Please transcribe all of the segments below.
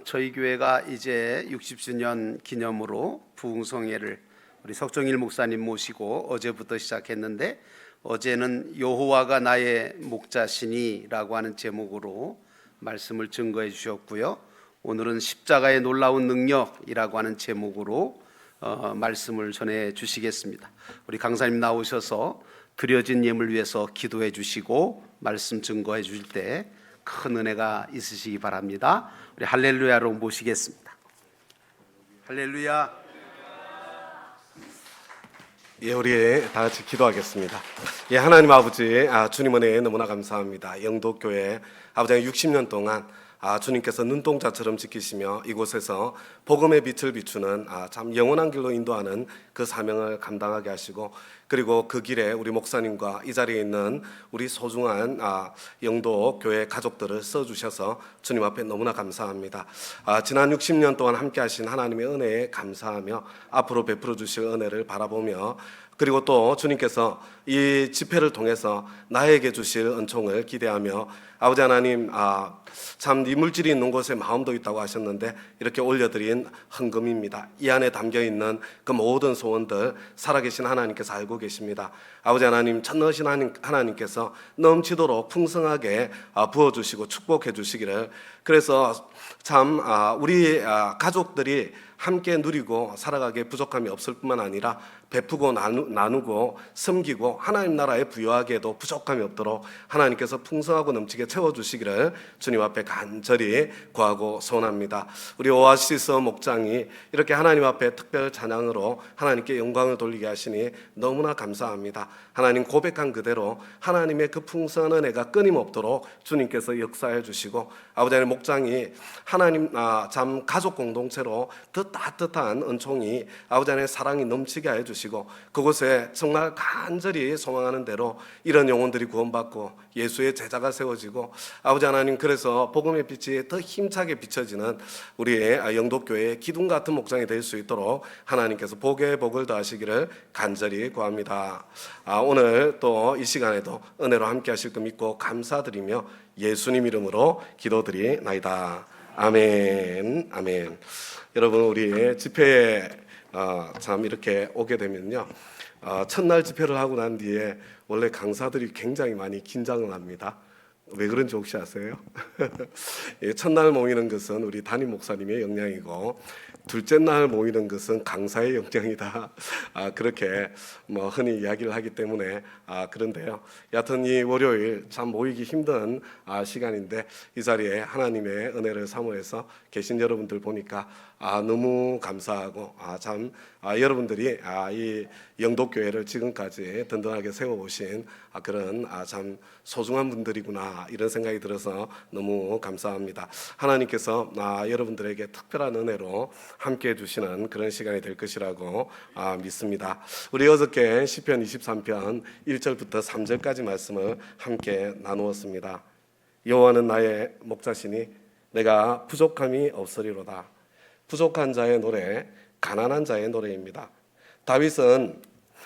저희 교회가 이제 60주년 기념으로 부흥성회를 우리 석정일 목사님 모시고 어제부터 시작했는데, 어제는 여호와가 나의 목자시니라고 하는 제목으로 말씀을 증거해 주셨고요. 오늘은 십자가의 놀라운 능력이라고 하는 제목으로 말씀을 전해 주시겠습니다. 우리 강사님 나오셔서 드려진 예물 위해서 기도해 주시고 말씀 증거해 주실 때 큰 은혜가 있으시기 바랍니다. 우리 할렐루야로 모시겠습니다. 할렐루야. 예, 우리 다 같이 기도하겠습니다. 예, 하나님 아버지, 주님 은혜에 너무나 감사합니다. 영도교회 아버지 60년 동안 주님께서 눈동자처럼 지키시며 이곳에서 복음의 빛을 비추는 참 영원한 길로 인도하는 그 사명을 감당하게 하시고, 그리고 그 길에 우리 목사님과 이 자리에 있는 우리 소중한 영도 교회 가족들을 써주셔서 주님 앞에 너무나 감사합니다. 지난 60년 동안 함께 하신 하나님의 은혜에 감사하며 앞으로 베풀어 주실 은혜를 바라보며, 그리고 또 주님께서 이 집회를 통해서 나에게 주실 은총을 기대하며, 아버지 하나님, 참 이 물질이 있는 곳에 마음도 있다고 하셨는데 이렇게 올려드린 헌금입니다. 이 안에 담겨있는 그 모든 소원들 살아계신 하나님께서 알고 계십니다. 아버지 하나님, 전능하신 하나님께서 넘치도록 풍성하게 부어주시고 축복해 주시기를, 그래서 참 우리 가족들이 함께 누리고 살아가기에 부족함이 없을 뿐만 아니라 베푸고 나누고 섬기고 하나님 나라에 부여하기에도 부족함이 없도록 하나님께서 풍성하고 넘치게 채워주시기를 주님 앞에 간절히 구하고 소원합니다. 우리 오아시스 목장이 이렇게 하나님 앞에 특별 찬양으로 하나님께 영광을 돌리게 하시니 너무나 감사합니다. 하나님 고백한 그대로 하나님의 그 풍성한 은혜가 끊임없도록 주님께서 역사해 주시고, 아버지 하나님 목장이 하나님 참 가족 공동체로 더 따뜻한 은총이 아버지 하나님의 사랑이 넘치게 해 주시고, 그곳에 정말 간절히 소망하는 대로 이런 영혼들이 구원받고 예수의 제자가 세워지고, 아버지 하나님, 그래서 복음의 빛이 더 힘차게 비춰지는 우리의 영도교회의 기둥 같은 목장이 될 수 있도록 하나님께서 복의 복을 더하시기를 간절히 구합니다. 오늘 또 이 시간에도 은혜로 함께 하실 거 믿고 감사드리며 예수님 이름으로 기도드리나이다. 아멘. 아멘. 여러분, 우리 집회에 참 이렇게 오게 되면요, 첫날 집회를 하고 난 뒤에 원래 강사들이 굉장히 많이 긴장을 합니다. 왜 그런지 혹시 아세요? 첫날 모이는 것은 우리 담임 목사님의 역량이고, 둘째 날 모이는 것은 강사의 역량이다. 그렇게 흔히 이야기를 하기 때문에 그런데요. 여하튼 이 월요일 참 모이기 힘든 시간인데 이 자리에 하나님의 은혜를 사모해서 계신 여러분들 보니까 너무 감사하고, 참 여러분들이 이 영도교회를 지금까지 든든하게 세워오신 그런 참 소중한 분들이구나, 이런 생각이 들어서 너무 감사합니다. 하나님께서 여러분들에게 특별한 은혜로 함께 해주시는 그런 시간이 될 것이라고 믿습니다. 우리 어저께 시편 23편 1절부터 3절까지 말씀을 함께 나누었습니다. 여호와는 나의 목자시니 내가 부족함이 없으리로다. 부족한 자의 노래, 가난한 자의 노래입니다. 다윗은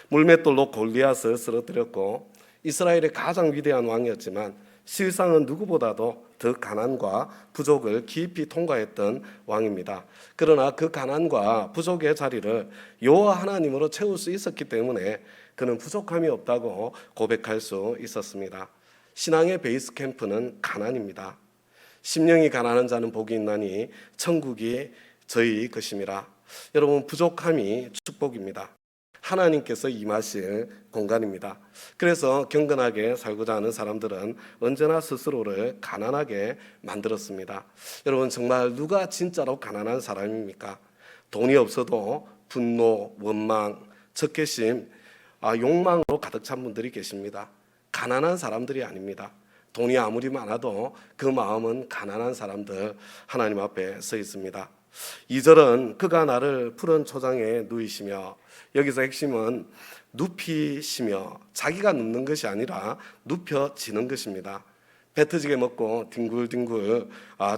물맷돌로 골리앗을 쓰러뜨렸고 이스라엘의 가장 위대한 왕이었지만 실상은 누구보다도 더 가난과 부족을 깊이 통과했던 왕입니다. 그러나 그 가난과 부족의 자리를 여호와 하나님으로 채울 수 있었기 때문에 그는 부족함이 없다고 고백할 수 있었습니다. 신앙의 베이스 캠프는 가난입니다. 심령이 가난한 자는 복이 있나니 천국이 저희 것임이라. 여러분, 부족함이 축복입니다. 하나님께서 임하실 공간입니다. 그래서 경건하게 살고자 하는 사람들은 언제나 스스로를 가난하게 만들었습니다. 여러분, 정말 누가 진짜로 가난한 사람입니까? 돈이 없어도 분노, 원망, 적개심, 욕망으로 가득 찬 분들이 계십니다. 가난한 사람들이 아닙니다. 돈이 아무리 많아도 그 마음은 가난한 사람들 하나님 앞에 서 있습니다. 2절은 그가 나를 푸른 초장에 누이시며, 여기서 핵심은 눕히시며, 자기가 눕는 것이 아니라 눕혀지는 것입니다. 배 터지게 먹고 뒹굴뒹굴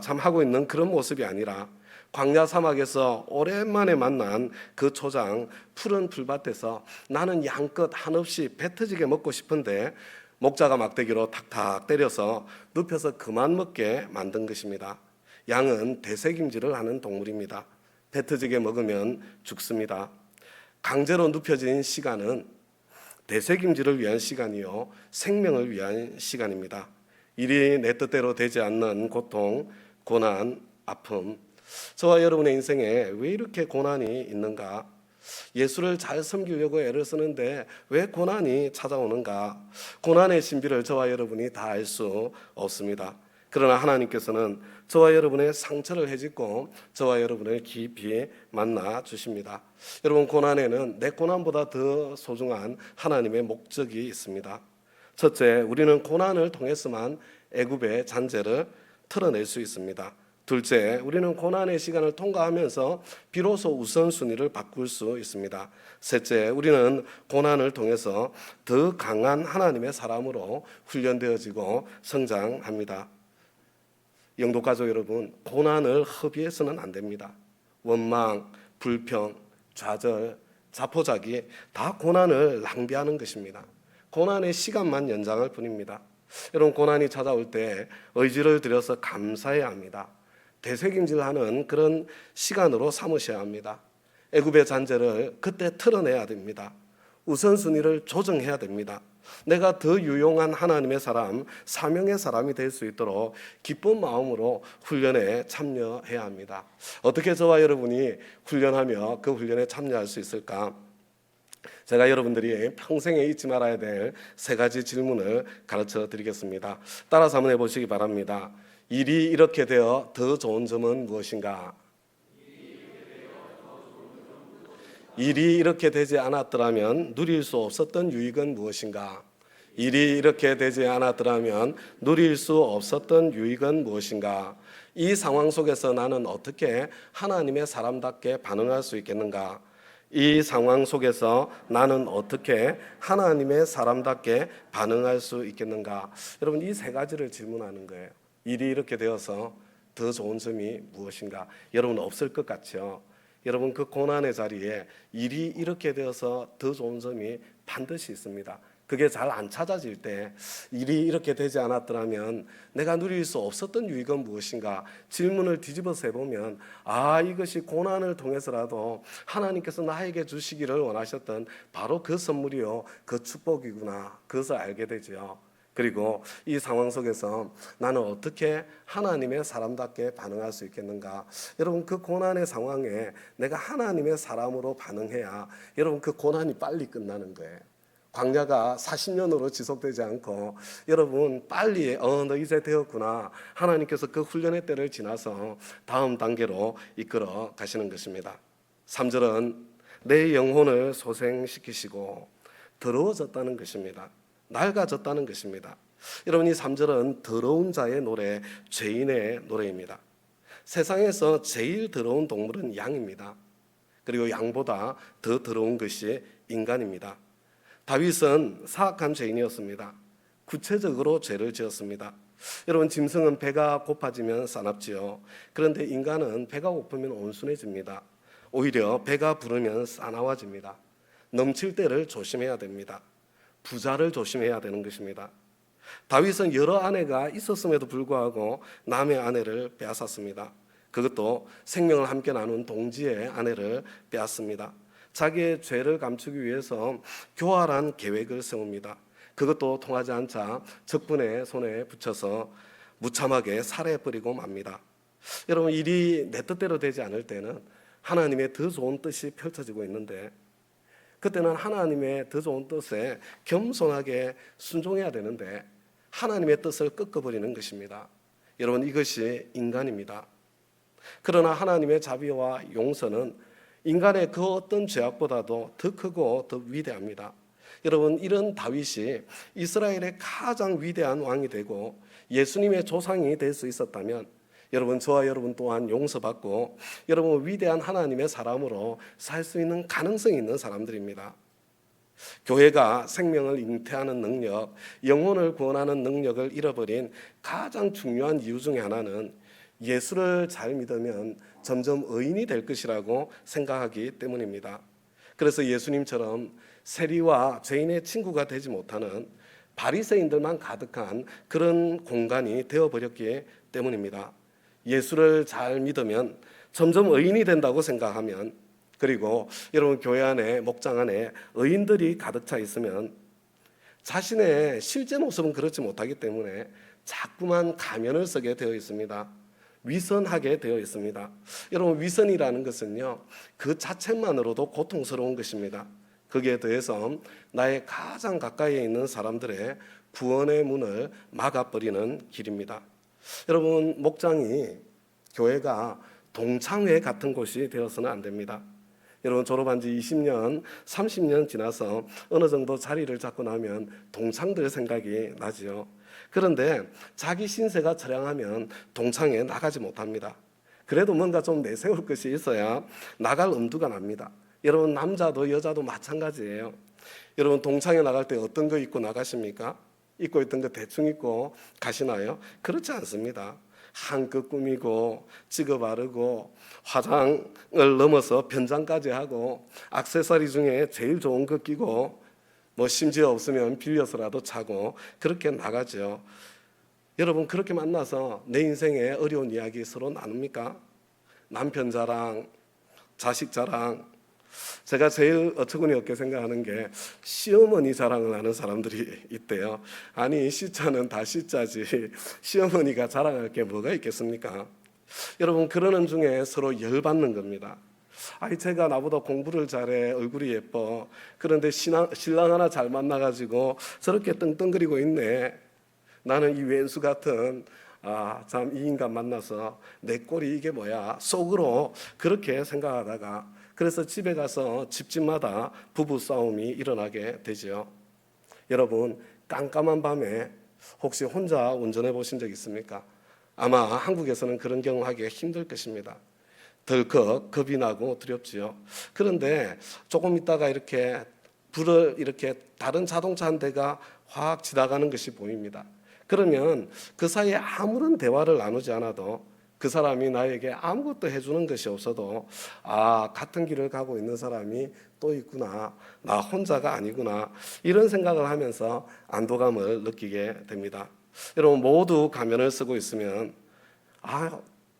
참 하고 있는 그런 모습이 아니라 광야 사막에서 오랜만에 만난 그 초장 푸른 풀밭에서 나는 양껏 한없이 배 터지게 먹고 싶은데 목자가 막대기로 탁탁 때려서 눕혀서 그만 먹게 만든 것입니다. 양은 되새김질을 하는 동물입니다. 뱉어지게 먹으면 죽습니다. 강제로 눕혀진 시간은 되새김질을 위한 시간이요 생명을 위한 시간입니다. 일이 내 뜻대로 되지 않는 고통, 고난, 아픔. 저와 여러분의 인생에 왜 이렇게 고난이 있는가? 예수를 잘 섬기려고 애를 쓰는데 왜 고난이 찾아오는가? 고난의 신비를 저와 여러분이 다 알 수 없습니다. 그러나 하나님께서는 저와 여러분의 상처를 헤집고 저와 여러분을 깊이 만나 주십니다. 여러분, 고난에는 내 고난보다 더 소중한 하나님의 목적이 있습니다. 첫째, 우리는 고난을 통해서만 애굽의 잔재를 털어낼 수 있습니다. 둘째, 우리는 고난의 시간을 통과하면서 비로소 우선순위를 바꿀 수 있습니다. 셋째, 우리는 고난을 통해서 더 강한 하나님의 사람으로 훈련되어지고 성장합니다. 영도가족 여러분, 고난을 허비해서는 안 됩니다. 원망, 불평, 좌절, 자포자기 다 고난을 낭비하는 것입니다. 고난의 시간만 연장할 뿐입니다. 여러분, 고난이 찾아올 때 의지를 들여서 감사해야 합니다. 되새김질하는 그런 시간으로 삼으셔야 합니다. 애굽의 잔재를 그때 털어내야 됩니다. 우선순위를 조정해야 됩니다. 내가 더 유용한 하나님의 사람, 사명의 사람이 될 수 있도록 기쁜 마음으로 훈련에 참여해야 합니다. 어떻게 저와 여러분이 훈련하며 그 훈련에 참여할 수 있을까? 제가 여러분들이 평생에 잊지 말아야 될 3가지 질문을 가르쳐 드리겠습니다. 따라서 한번 해보시기 바랍니다. 일이 이렇게 되어 더 좋은 점은 무엇인가? 일이 이렇게 되지 않았더라면 누릴 수 없었던 유익은 무엇인가? 일이 이렇게 되지 않았더라면 누릴 수 없었던 유익은 무엇인가? 이 상황 속에서 나는 어떻게 하나님의 사람답게 반응할 수 있겠는가? 이 상황 속에서 나는 어떻게 하나님의 사람답게 반응할 수 있겠는가? 여러분, 이 3가지를 질문하는 거예요. 일이 이렇게 되어서 더 좋은 점이 무엇인가? 여러분, 없을 것 같죠? 여러분, 그 고난의 자리에 일이 이렇게 되어서 더 좋은 점이 반드시 있습니다. 그게 잘 안 찾아질 때 일이 이렇게 되지 않았더라면 내가 누릴 수 없었던 유익은 무엇인가? 질문을 뒤집어서 해보면 이것이 고난을 통해서라도 하나님께서 나에게 주시기를 원하셨던 바로 그 선물이요, 그 축복이구나. 그것을 알게 되죠. 그리고 이 상황 속에서 나는 어떻게 하나님의 사람답게 반응할 수 있겠는가? 여러분, 그 고난의 상황에 내가 하나님의 사람으로 반응해야 여러분 그 고난이 빨리 끝나는 거예요. 광야가 40년으로 지속되지 않고 여러분 빨리 너 이제 되었구나. 하나님께서 그 훈련의 때를 지나서 다음 단계로 이끌어 가시는 것입니다. 3절은 내 영혼을 소생시키시고 더러워졌다는 것입니다. 낡아졌다는 것입니다. 여러분, 이 3절은 더러운 자의 노래, 죄인의 노래입니다. 세상에서 제일 더러운 동물은 양입니다. 그리고 양보다 더 더러운 것이 인간입니다. 다윗은 사악한 죄인이었습니다. 구체적으로 죄를 지었습니다. 여러분, 짐승은 배가 고파지면 싸납지요. 그런데 인간은 배가 고프면 온순해집니다. 오히려 배가 부르면 싸나워집니다. 넘칠 때를 조심해야 됩니다. 부자를 조심해야 되는 것입니다. 다윗은 여러 아내가 있었음에도 불구하고 남의 아내를 빼앗았습니다. 그것도 생명을 함께 나눈 동지의 아내를 빼앗습니다. 자기의 죄를 감추기 위해서 교활한 계획을 세웁니다. 그것도 통하지 않자 적군의 손에 붙여서 무참하게 살해버리고 맙니다. 여러분, 일이 내 뜻대로 되지 않을 때는 하나님의 더 좋은 뜻이 펼쳐지고 있는데 그때는 하나님의 더 좋은 뜻에 겸손하게 순종해야 되는데 하나님의 뜻을 꺾어버리는 것입니다. 여러분, 이것이 인간입니다. 그러나 하나님의 자비와 용서는 인간의 그 어떤 죄악보다도 더 크고 더 위대합니다. 여러분, 이런 다윗이 이스라엘의 가장 위대한 왕이 되고 예수님의 조상이 될 수 있었다면 여러분, 저와 여러분 또한 용서받고 여러분 위대한 하나님의 사람으로 살 수 있는 가능성이 있는 사람들입니다. 교회가 생명을 잉태하는 능력, 영혼을 구원하는 능력을 잃어버린 가장 중요한 이유 중에 하나는 예수를 잘 믿으면 점점 의인이 될 것이라고 생각하기 때문입니다. 그래서 예수님처럼 세리와 죄인의 친구가 되지 못하는 바리새인들만 가득한 그런 공간이 되어버렸기 때문입니다. 예수를 잘 믿으면 점점 의인이 된다고 생각하면, 그리고 여러분 교회 안에 목장 안에 의인들이 가득 차 있으면 자신의 실제 모습은 그렇지 못하기 때문에 자꾸만 가면을 쓰게 되어 있습니다. 위선하게 되어 있습니다. 여러분 위선이라는 것은요, 그 자체만으로도 고통스러운 것입니다. 거기에 더해서 나의 가장 가까이에 있는 사람들의 구원의 문을 막아버리는 길입니다. 여러분 목장이, 교회가 동창회 같은 곳이 되어서는 안 됩니다. 여러분 졸업한 지 20년, 30년 지나서 어느 정도 자리를 잡고 나면 동창들 생각이 나지요. 그런데 자기 신세가 처량하면 동창회 나가지 못합니다. 그래도 뭔가 좀 내세울 것이 있어야 나갈 엄두가 납니다. 여러분 남자도 여자도 마찬가지예요. 여러분 동창회 나갈 때 어떤 거 입고 나가십니까? 입고 있던 거 대충 입고 가시나요? 그렇지 않습니다. 한껏 꾸미고 찍어 바르고 화장을 넘어서 변장까지 하고 액세서리 중에 제일 좋은 거 끼고 뭐 심지어 없으면 빌려서라도 차고 그렇게 나가죠. 여러분 그렇게 만나서 내 인생의 어려운 이야기 서로 나눕니까? 남편 자랑, 자식 자랑. 제가 제일 어처구니 없게 생각하는 게 시어머니 자랑을 하는 사람들이 있대요. 아니 시자는 다 시자지 시어머니가 자랑할 게 뭐가 있겠습니까? 여러분 그러는 중에 서로 열받는 겁니다. 아이 제가 나보다 공부를 잘해, 얼굴이 예뻐, 그런데 신랑 하나 잘 만나가지고 저렇게 떵떵거리고 있네. 나는 이 왼수 같은 참 이 인간 만나서 내 꼴이 이게 뭐야, 속으로 그렇게 생각하다가 그래서 집에 가서 집집마다 부부 싸움이 일어나게 되죠. 여러분 깜깜한 밤에 혹시 혼자 운전해 보신 적 있습니까? 아마 한국에서는 그런 경험하기가 힘들 것입니다. 덜컥 겁이 나고 두렵지요. 그런데 조금 있다가 이렇게 불을 이렇게 다른 자동차 한 대가 확 지나가는 것이 보입니다. 그러면 그 사이에 아무런 대화를 나누지 않아도 그 사람이 나에게 아무것도 해주는 것이 없어도 같은 길을 가고 있는 사람이 또 있구나, 나 혼자가 아니구나, 이런 생각을 하면서 안도감을 느끼게 됩니다. 여러분 모두 가면을 쓰고 있으면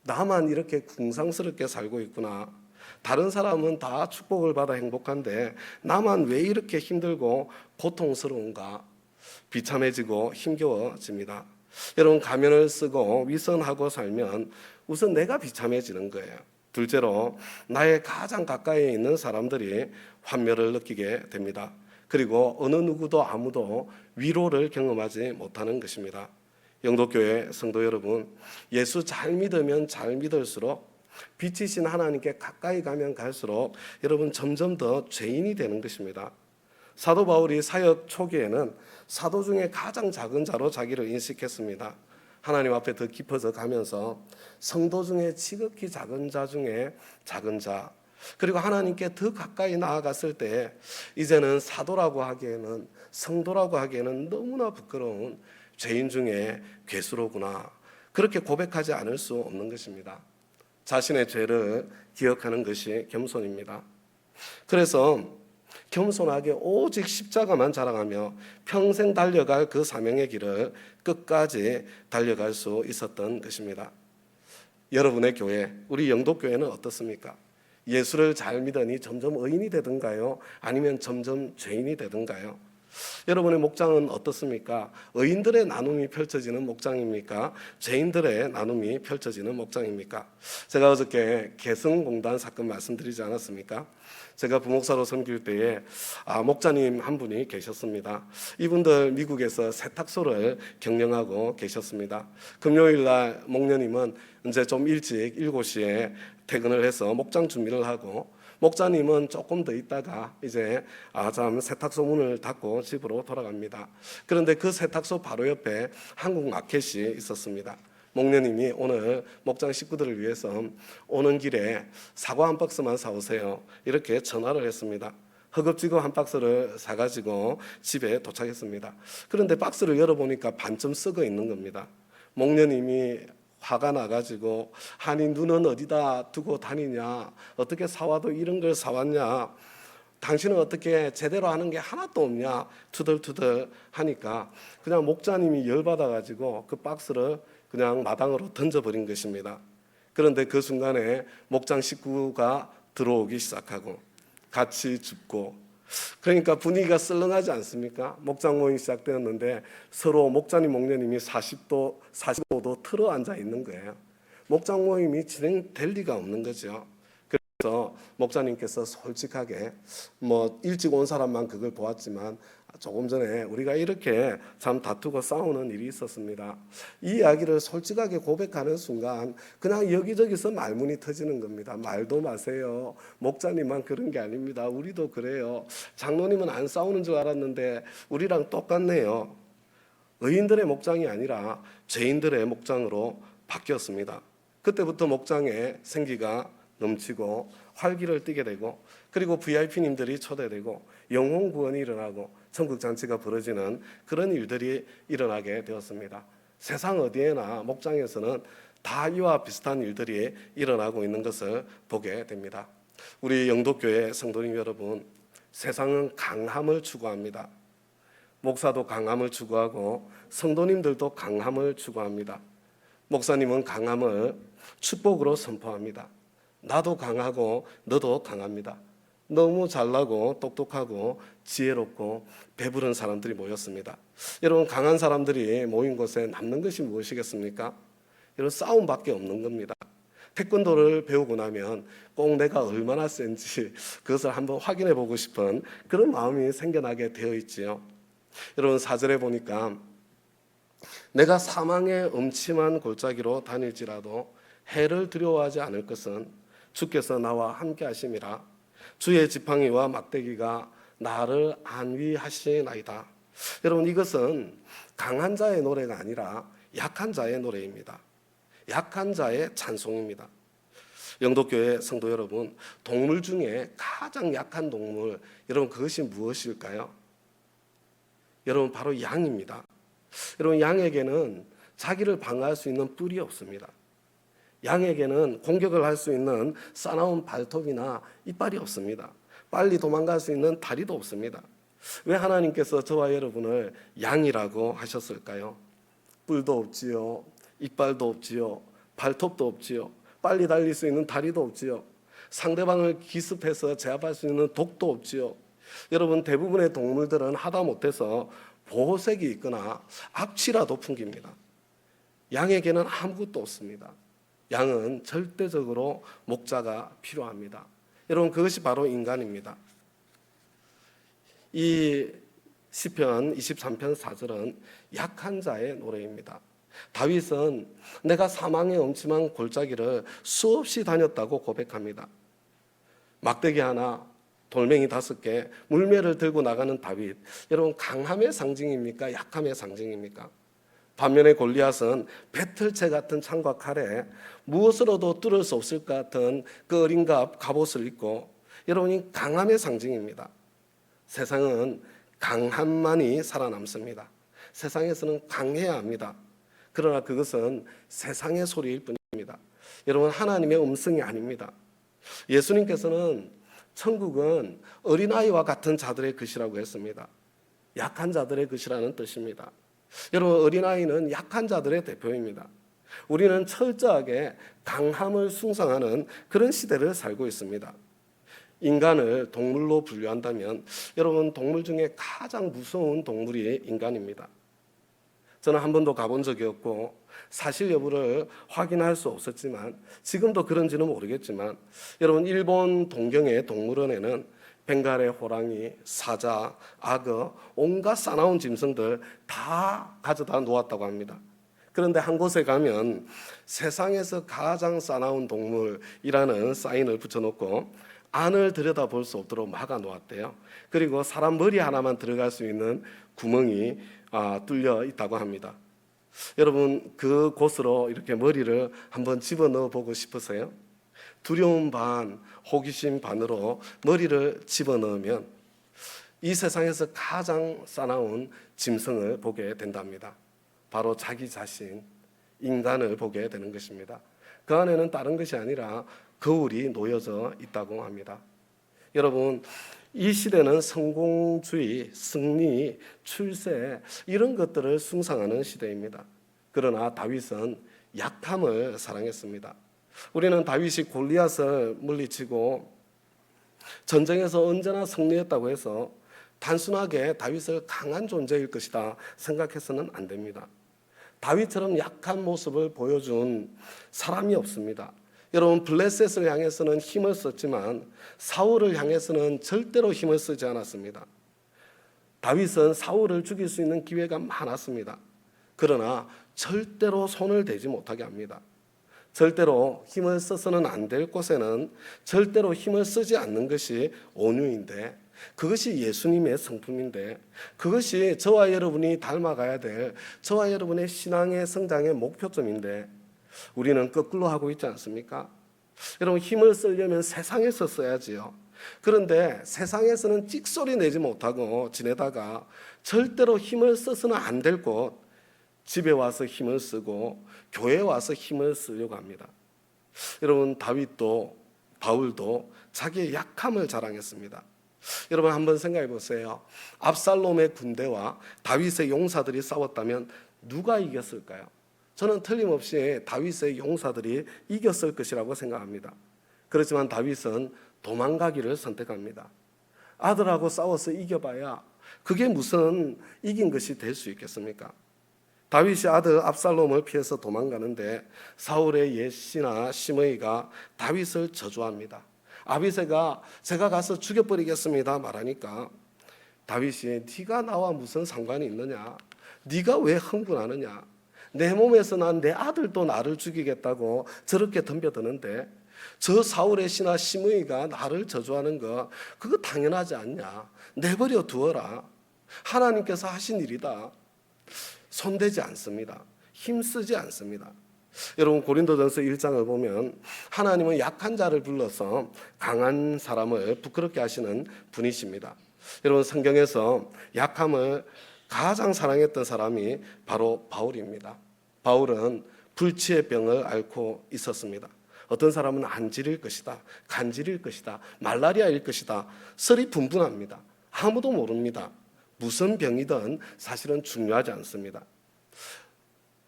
나만 이렇게 궁상스럽게 살고 있구나, 다른 사람은 다 축복을 받아 행복한데 나만 왜 이렇게 힘들고 고통스러운가, 비참해지고 힘겨워집니다. 여러분 가면을 쓰고 위선하고 살면 우선 내가 비참해지는 거예요. 둘째로 나의 가장 가까이 있는 사람들이 환멸을 느끼게 됩니다. 그리고 어느 누구도 아무도 위로를 경험하지 못하는 것입니다. 영도교회 성도 여러분, 예수 잘 믿으면 잘 믿을수록 빛이신 하나님께 가까이 가면 갈수록 여러분 점점 더 죄인이 되는 것입니다. 사도 바울이 사역 초기에는 사도 중에 가장 작은 자로 자기를 인식했습니다. 하나님 앞에 더 깊어져 가면서 성도 중에 지극히 작은 자 중에 작은 자, 그리고 하나님께 더 가까이 나아갔을 때 이제는 사도라고 하기에는, 성도라고 하기에는 너무나 부끄러운 죄인 중에 괴수로구나, 그렇게 고백하지 않을 수 없는 것입니다. 자신의 죄를 기억하는 것이 겸손입니다. 그래서 겸손하게 오직 십자가만 자랑하며 평생 달려갈 그 사명의 길을 끝까지 달려갈 수 있었던 것입니다. 여러분의 교회, 우리 영도교회는 어떻습니까? 예수를 잘 믿으니 점점 의인이 되던가요? 아니면 점점 죄인이 되던가요? 여러분의 목장은 어떻습니까? 의인들의 나눔이 펼쳐지는 목장입니까? 죄인들의 나눔이 펼쳐지는 목장입니까? 제가 어저께 개성공단 사건 말씀드리지 않았습니까? 제가 부목사로 섬길 때에 목자님 한 분이 계셨습니다. 이분들 미국에서 세탁소를 경영하고 계셨습니다. 금요일 날 목녀님은 이제 좀 일찍 7시에 퇴근을 해서 목장 준비를 하고, 목자님은 조금 더 있다가 이제 참 세탁소 문을 닫고 집으로 돌아갑니다. 그런데 그 세탁소 바로 옆에 한국 마켓이 있었습니다. 목녀님이 오늘 목장 식구들을 위해서 오는 길에 사과 한 박스만 사오세요, 이렇게 전화를 했습니다. 허겁지겁 한 박스를 사가지고 집에 도착했습니다. 그런데 박스를 열어보니까 반쯤 썩어 있는 겁니다. 목녀님이 화가 나가지고 아니 눈은 어디다 두고 다니냐, 어떻게 사와도 이런 걸 사왔냐, 당신은 어떻게 제대로 하는 게 하나도 없냐, 투덜투덜 하니까 그냥 목자님이 열받아가지고 그 박스를 그냥 마당으로 던져버린 것입니다. 그런데 그 순간에 목장 식구가 들어오기 시작하고 같이 줍고, 그러니까 분위기가 썰렁하지 않습니까? 목장 모임이 시작되었는데 서로 목자님, 목녀님이 40도, 45도 틀어 앉아 있는 거예요. 목장 모임이 진행될 리가 없는 거죠. 그래서 목자님께서 솔직하게 일찍 온 사람만 그걸 보았지만 조금 전에 우리가 이렇게 참 다투고 싸우는 일이 있었습니다. 이 이야기를 솔직하게 고백하는 순간 그냥 여기저기서 말문이 터지는 겁니다. 말도 마세요. 목자님만 그런 게 아닙니다. 우리도 그래요. 장로님은 안 싸우는 줄 알았는데 우리랑 똑같네요. 의인들의 목장이 아니라 죄인들의 목장으로 바뀌었습니다. 그때부터 목장에 생기가 넘치고 활기를 띠게 되고, 그리고 VIP님들이 초대되고 영혼 구원이 일어나고 천국 잔치가 벌어지는 그런 일들이 일어나게 되었습니다. 세상 어디에나 목장에서는 다 이와 비슷한 일들이 일어나고 있는 것을 보게 됩니다. 우리 영도교회 성도님 여러분, 세상은 강함을 추구합니다. 목사도 강함을 추구하고 성도님들도 강함을 추구합니다. 목사님은 강함을 축복으로 선포합니다. 나도 강하고 너도 강합니다. 너무 잘나고 똑똑하고 지혜롭고 배부른 사람들이 모였습니다. 여러분, 강한 사람들이 모인 곳에 남는 것이 무엇이겠습니까? 여러분, 싸움밖에 없는 겁니다. 태권도를 배우고 나면 꼭 내가 얼마나 센지 그것을 한번 확인해 보고 싶은 그런 마음이 생겨나게 되어 있지요. 여러분, 4절에 보니까 내가 사망의 음침한 골짜기로 다닐지라도 해를 두려워하지 않을 것은 주께서 나와 함께 하심이라. 주의 지팡이와 막대기가 나를 안위하시나이다. 여러분, 이것은 강한 자의 노래가 아니라 약한 자의 노래입니다. 약한 자의 찬송입니다. 영도교회 성도 여러분, 동물 중에 가장 약한 동물, 여러분 그것이 무엇일까요? 여러분, 바로 양입니다. 여러분, 양에게는 자기를 방어할 수 있는 뿔이 없습니다. 양에게는 공격을 할 수 있는 싸나운 발톱이나 이빨이 없습니다. 빨리 도망갈 수 있는 다리도 없습니다. 왜 하나님께서 저와 여러분을 양이라고 하셨을까요? 뿔도 없지요, 이빨도 없지요, 발톱도 없지요, 빨리 달릴 수 있는 다리도 없지요, 상대방을 기습해서 제압할 수 있는 독도 없지요. 여러분, 대부분의 동물들은 하다 못해서 보호색이 있거나 악취라도 풍깁니다. 양에게는 아무것도 없습니다. 양은 절대적으로 목자가 필요합니다. 여러분, 그것이 바로 인간입니다. 이 시편 23편 4절은 약한 자의 노래입니다. 다윗은 내가 사망의 음침한 골짜기를 수없이 다녔다고 고백합니다. 막대기 하나, 돌멩이 5개, 물매를 들고 나가는 다윗. 여러분, 강함의 상징입니까? 약함의 상징입니까? 반면에 골리앗은 배틀채 같은 창과 칼에 무엇으로도 뚫을 수 없을 것 같은 그 어린 갑옷을 입고, 여러분이 강함의 상징입니다. 세상은 강함만이 살아남습니다. 세상에서는 강해야 합니다. 그러나 그것은 세상의 소리일 뿐입니다. 여러분, 하나님의 음성이 아닙니다. 예수님께서는 천국은 어린아이와 같은 자들의 것이라고 했습니다. 약한 자들의 것이라는 뜻입니다. 여러분, 어린아이는 약한 자들의 대표입니다. 우리는 철저하게 강함을 숭상하는 그런 시대를 살고 있습니다. 인간을 동물로 분류한다면 여러분, 동물 중에 가장 무서운 동물이 인간입니다. 저는 한 번도 가본 적이 없고 사실 여부를 확인할 수 없었지만, 지금도 그런지는 모르겠지만, 여러분, 일본 동경의 동물원에는 벵갈의 호랑이, 사자, 악어, 온갖 싸나운 짐승들 다 가져다 놓았다고 합니다. 그런데 한 곳에 가면 세상에서 가장 싸나운 동물이라는 사인을 붙여놓고 안을 들여다볼 수 없도록 막아 놓았대요. 그리고 사람 머리 하나만 들어갈 수 있는 구멍이 뚫려 있다고 합니다. 여러분, 그 곳으로 이렇게 머리를 한번 집어넣어 보고 싶으세요? 두려움 반, 호기심 반으로 머리를 집어넣으면 이 세상에서 가장 싸나운 짐승을 보게 된답니다. 바로 자기 자신, 인간을 보게 되는 것입니다. 그 안에는 다른 것이 아니라 거울이 놓여져 있다고 합니다. 여러분, 이 시대는 성공주의, 승리, 출세 이런 것들을 숭상하는 시대입니다. 그러나 다윗은 약함을 사랑했습니다. 우리는 다윗이 골리앗을 물리치고 전쟁에서 언제나 승리했다고 해서 단순하게 다윗을 강한 존재일 것이다 생각해서는 안 됩니다. 다윗처럼 약한 모습을 보여준 사람이 없습니다. 여러분, 블레셋을 향해서는 힘을 썼지만 사울을 향해서는 절대로 힘을 쓰지 않았습니다. 다윗은 사울을 죽일 수 있는 기회가 많았습니다. 그러나 절대로 손을 대지 못하게 합니다. 절대로 힘을 써서는 안 될 곳에는 절대로 힘을 쓰지 않는 것이 온유인데, 그것이 예수님의 성품인데, 그것이 저와 여러분이 닮아가야 될 저와 여러분의 신앙의 성장의 목표점인데, 우리는 거꾸로 하고 있지 않습니까? 여러분, 힘을 쓰려면 세상에서 써야지요. 그런데 세상에서는 찍소리 내지 못하고 지내다가 절대로 힘을 써서는 안 될 곳, 집에 와서 힘을 쓰고 교회에 와서 힘을 쓰려고 합니다. 여러분, 다윗도 바울도 자기의 약함을 자랑했습니다. 여러분, 한번 생각해 보세요. 압살롬의 군대와 다윗의 용사들이 싸웠다면 누가 이겼을까요? 저는 틀림없이 다윗의 용사들이 이겼을 것이라고 생각합니다. 그렇지만 다윗은 도망가기를 선택합니다. 아들하고 싸워서 이겨봐야 그게 무슨 이긴 것이 될 수 있겠습니까? 다윗이 아들 압살롬을 피해서 도망가는데 사울의 옛시나 시므이가 다윗을 저주합니다. 아비새가 제가 가서 죽여버리겠습니다 말하니까 다윗이 네가 나와 무슨 상관이 있느냐? 네가 왜 흥분하느냐? 내 몸에서 난 내 아들도 나를 죽이겠다고 저렇게 덤벼드는데 저 사울의 신하 시므이가 나를 저주하는 거 그거 당연하지 않냐? 내버려 두어라. 하나님께서 하신 일이다. 손대지 않습니다. 힘쓰지 않습니다. 여러분, 고린도전서 1장을 보면 하나님은 약한 자를 불러서 강한 사람을 부끄럽게 하시는 분이십니다. 여러분, 성경에서 약함을 가장 사랑했던 사람이 바로 바울입니다. 바울은 불치의 병을 앓고 있었습니다. 어떤 사람은 안질일 것이다, 간질일 것이다, 말라리아일 것이다, 설이 분분합니다. 아무도 모릅니다. 무슨 병이든 사실은 중요하지 않습니다.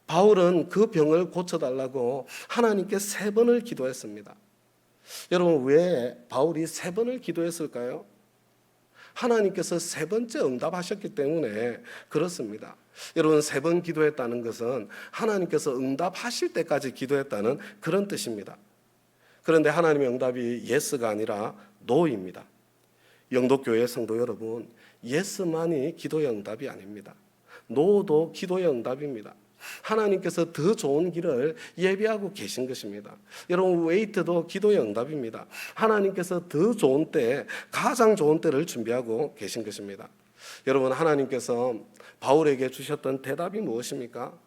바울은 그 병을 고쳐달라고 하나님께 3번을 기도했습니다. 여러분, 왜 바울이 3번을 기도했을까요? 하나님께서 3번째 응답하셨기 때문에 그렇습니다. 여러분, 3번 기도했다는 것은 하나님께서 응답하실 때까지 기도했다는 그런 뜻입니다. 그런데 하나님의 응답이 예스가 아니라 노입니다. 영도교회 성도 여러분, 예스만이 기도의 응답이 아닙니다. 노도 기도의 응답입니다. 하나님께서 더 좋은 길을 예비하고 계신 것입니다. 여러분, 웨이트도 기도의 응답입니다. 하나님께서 더 좋은 때, 가장 좋은 때를 준비하고 계신 것입니다. 여러분, 하나님께서 바울에게 주셨던 대답이 무엇입니까?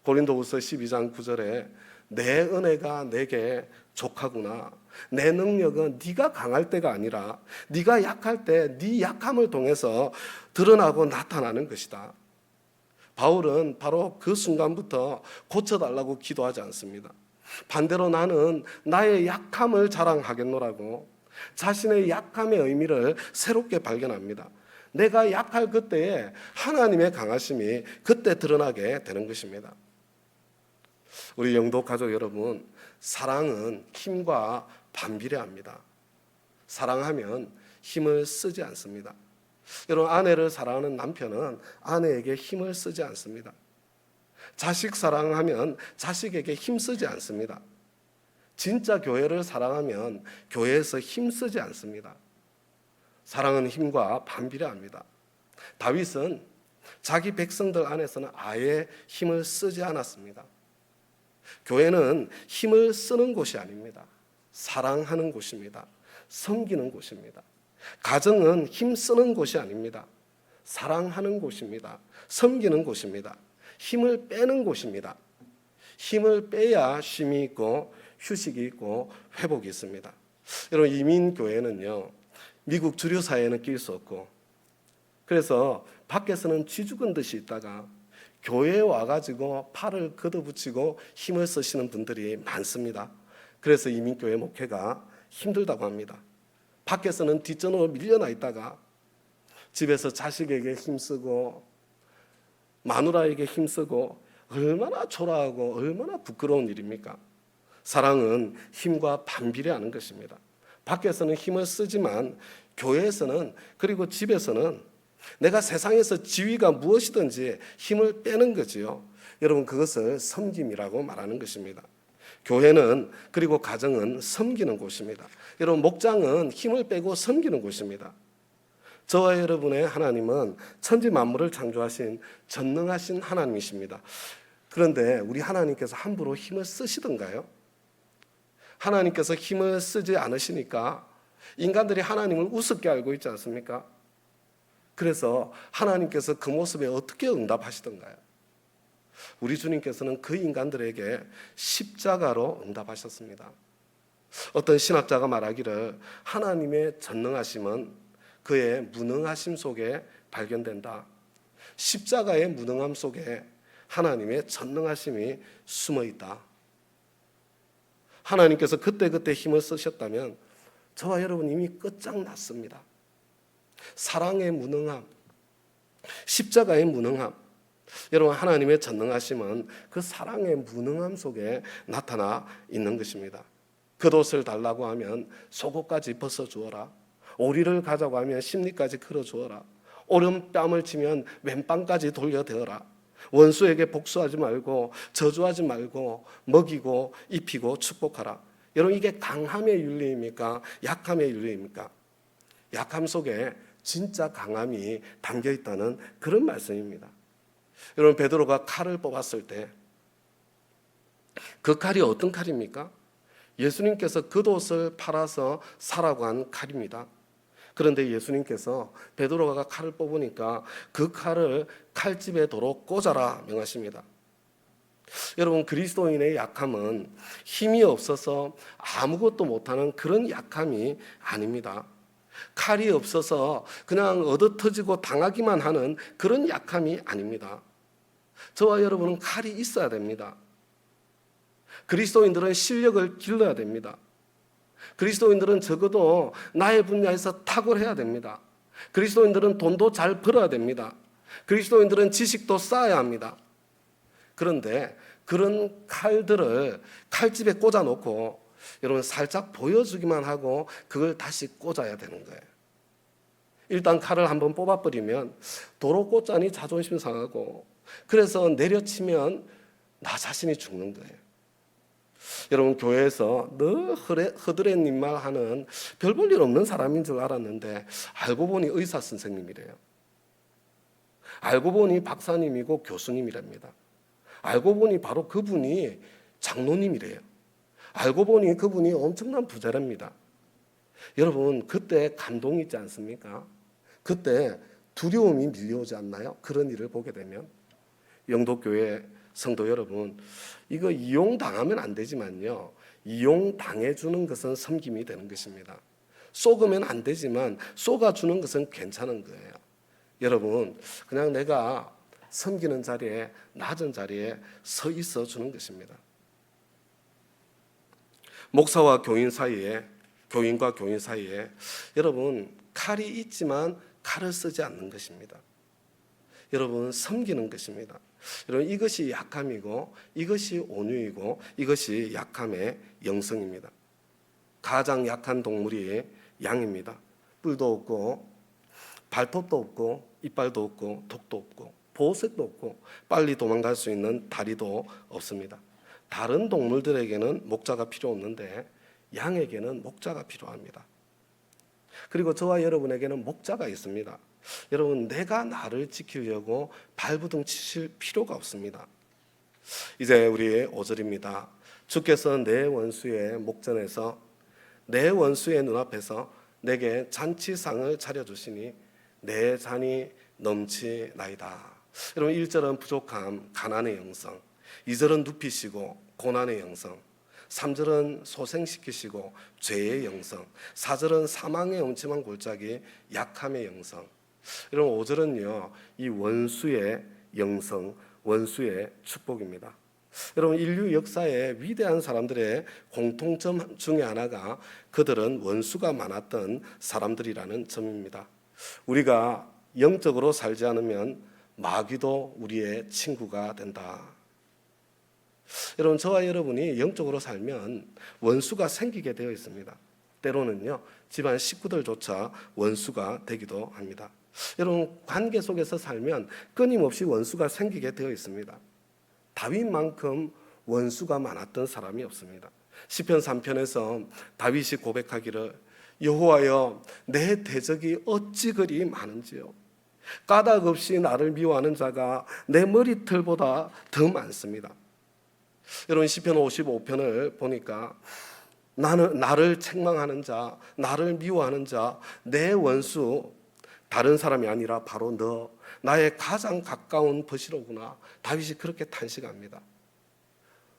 고린도후서 12장 9절에 내 은혜가 내게 족하구나. 내 능력은 네가 강할 때가 아니라 네가 약할 때 네 약함을 통해서 드러나고 나타나는 것이다. 바울은 바로 그 순간부터 고쳐달라고 기도하지 않습니다. 반대로 나는 나의 약함을 자랑하겠노라고 자신의 약함의 의미를 새롭게 발견합니다. 내가 약할 그때에 하나님의 강하심이 그때 드러나게 되는 것입니다. 우리 영도 가족 여러분, 사랑은 힘과 반비례합니다. 사랑하면 힘을 쓰지 않습니다. 여러분, 아내를 사랑하는 남편은 아내에게 힘을 쓰지 않습니다. 자식 사랑하면 자식에게 힘쓰지 않습니다. 진짜 교회를 사랑하면 교회에서 힘쓰지 않습니다. 사랑은 힘과 반비례합니다. 다윗은 자기 백성들 안에서는 아예 힘을 쓰지 않았습니다. 교회는 힘을 쓰는 곳이 아닙니다. 사랑하는 곳입니다. 섬기는 곳입니다. 가정은 힘쓰는 곳이 아닙니다. 사랑하는 곳입니다. 섬기는 곳입니다. 힘을 빼는 곳입니다. 힘을 빼야 쉼이 있고 휴식이 있고 회복이 있습니다. 여러분, 이민교회는요, 미국 주류 사회에는 낄 수 없고, 그래서 밖에서는 쥐 죽은 듯이 있다가 교회에 와가지고 팔을 걷어붙이고 힘을 쓰시는 분들이 많습니다. 그래서 이민교회 목회가 힘들다고 합니다. 밖에서는 뒷전으로 밀려나 있다가 집에서 자식에게 힘쓰고 마누라에게 힘쓰고 얼마나 초라하고 얼마나 부끄러운 일입니까? 사랑은 힘과 반비례하는 것입니다. 밖에서는 힘을 쓰지만 교회에서는 그리고 집에서는 내가 세상에서 지위가 무엇이든지 힘을 빼는 거지요. 여러분, 그것을 섬김이라고 말하는 것입니다. 교회는 그리고 가정은 섬기는 곳입니다. 여러분, 목장은 힘을 빼고 섬기는 곳입니다. 저와 여러분의 하나님은 천지 만물을 창조하신 전능하신 하나님이십니다. 그런데 우리 하나님께서 함부로 힘을 쓰시던가요? 하나님께서 힘을 쓰지 않으시니까 인간들이 하나님을 우습게 알고 있지 않습니까? 그래서 하나님께서 그 모습에 어떻게 응답하시던가요? 우리 주님께서는 그 인간들에게 십자가로 응답하셨습니다. 어떤 신학자가 말하기를 하나님의 전능하심은 그의 무능하심 속에 발견된다. 십자가의 무능함 속에 하나님의 전능하심이 숨어 있다. 하나님께서 그때그때 힘을 쓰셨다면 저와 여러분 이미 끝장났습니다. 사랑의 무능함, 십자가의 무능함, 여러분 하나님의 전능하심은 그 사랑의 무능함 속에 나타나 있는 것입니다. 겉옷을 달라고 하면 속옷까지 벗어주어라. 오리를 가자고 하면 심리까지 걸어주어라. 오른뺨을 치면 왼뺨까지 돌려대어라. 원수에게 복수하지 말고 저주하지 말고 먹이고 입히고 축복하라. 여러분, 이게 강함의 윤리입니까? 약함의 윤리입니까? 약함 속에 진짜 강함이 담겨 있다는 그런 말씀입니다. 여러분, 베드로가 칼을 뽑았을 때 그 칼이 어떤 칼입니까? 예수님께서 겉옷을 팔아서 사라고 한 칼입니다. 그런데 예수님께서 베드로가 칼을 뽑으니까 그 칼을 칼집에 도로 꽂아라 명하십니다. 여러분, 그리스도인의 약함은 힘이 없어서 아무것도 못하는 그런 약함이 아닙니다. 칼이 없어서 그냥 얻어터지고 당하기만 하는 그런 약함이 아닙니다. 저와 여러분은 칼이 있어야 됩니다. 그리스도인들은 실력을 길러야 됩니다. 그리스도인들은 적어도 나의 분야에서 탁월해야 됩니다. 그리스도인들은 돈도 잘 벌어야 됩니다. 그리스도인들은 지식도 쌓아야 합니다. 그런데 그런 칼들을 칼집에 꽂아놓고 여러분 살짝 보여주기만 하고 그걸 다시 꽂아야 되는 거예요. 일단 칼을 한번 뽑아버리면 도로 꽂자니 자존심 상하고 그래서 내려치면 나 자신이 죽는 거예요. 여러분, 교회에서 늘 허드렛님만 하는 별 볼 일 없는 사람인 줄 알았는데 알고 보니 의사 선생님이래요. 알고 보니 박사님이고 교수님이랍니다. 알고 보니 바로 그분이 장로님이래요. 알고 보니 그분이 엄청난 부자랍니다. 여러분, 그때 감동이 있지 않습니까? 그때 두려움이 밀려오지 않나요? 그런 일을 보게 되면. 영도교회 성도 여러분, 이거 이용당하면 안 되지만요, 이용당해주는 것은 섬김이 되는 것입니다. 쏘으면 안 되지만 쏘아주는 것은 괜찮은 거예요. 여러분, 그냥 내가 섬기는 자리에, 낮은 자리에 서 있어 주는 것입니다. 목사와 교인 사이에, 교인과 교인 사이에 여러분, 칼이 있지만 칼을 쓰지 않는 것입니다. 여러분, 섬기는 것입니다. 여러분, 이것이 약함이고 이것이 온유이고 이것이 약함의 영성입니다. 가장 약한 동물이 양입니다. 뿔도 없고 발톱도 없고 이빨도 없고 독도 없고 보호색도 없고 빨리 도망갈 수 있는 다리도 없습니다. 다른 동물들에게는 목자가 필요 없는데 양에게는 목자가 필요합니다. 그리고 저와 여러분에게는 목자가 있습니다. 여러분, 내가 나를 지키려고 발부둥 치실 필요가 없습니다. 이제 우리 5절입니다. 주께서 내 원수의 목전에서 내 원수의 눈앞에서 내게 잔치상을 차려주시니 내 잔이 넘치나이다. 여러분, 1절은 부족함, 가난의 영성, 2절은 눕히시고 고난의 영성, 3절은 소생시키시고 죄의 영성, 4절은 사망의 엄침한 골짜기, 약함의 영성. 여러분, 5절은요, 이 원수의 영성, 원수의 축복입니다. 여러분, 인류 역사의 위대한 사람들의 공통점 중에 하나가 그들은 원수가 많았던 사람들이라는 점입니다. 우리가 영적으로 살지 않으면 마귀도 우리의 친구가 된다. 여러분, 저와 여러분이 영적으로 살면 원수가 생기게 되어 있습니다. 때로는요, 집안 식구들조차 원수가 되기도 합니다. 여러분, 관계 속에서 살면 끊임없이 원수가 생기게 되어 있습니다. 다윗만큼 원수가 많았던 사람이 없습니다. 시편 3편에서 다윗이 고백하기를 여호와여 내 대적이 어찌 그리 많은지요. 까닭 없이 나를 미워하는 자가 내 머리털보다 더 많습니다. 여러분, 시편 55편을 보니까 나를 책망하는 자, 나를 미워하는 자, 내 원수 다른 사람이 아니라 바로 너, 나의 가장 가까운 벗이로구나. 다윗이 그렇게 탄식합니다.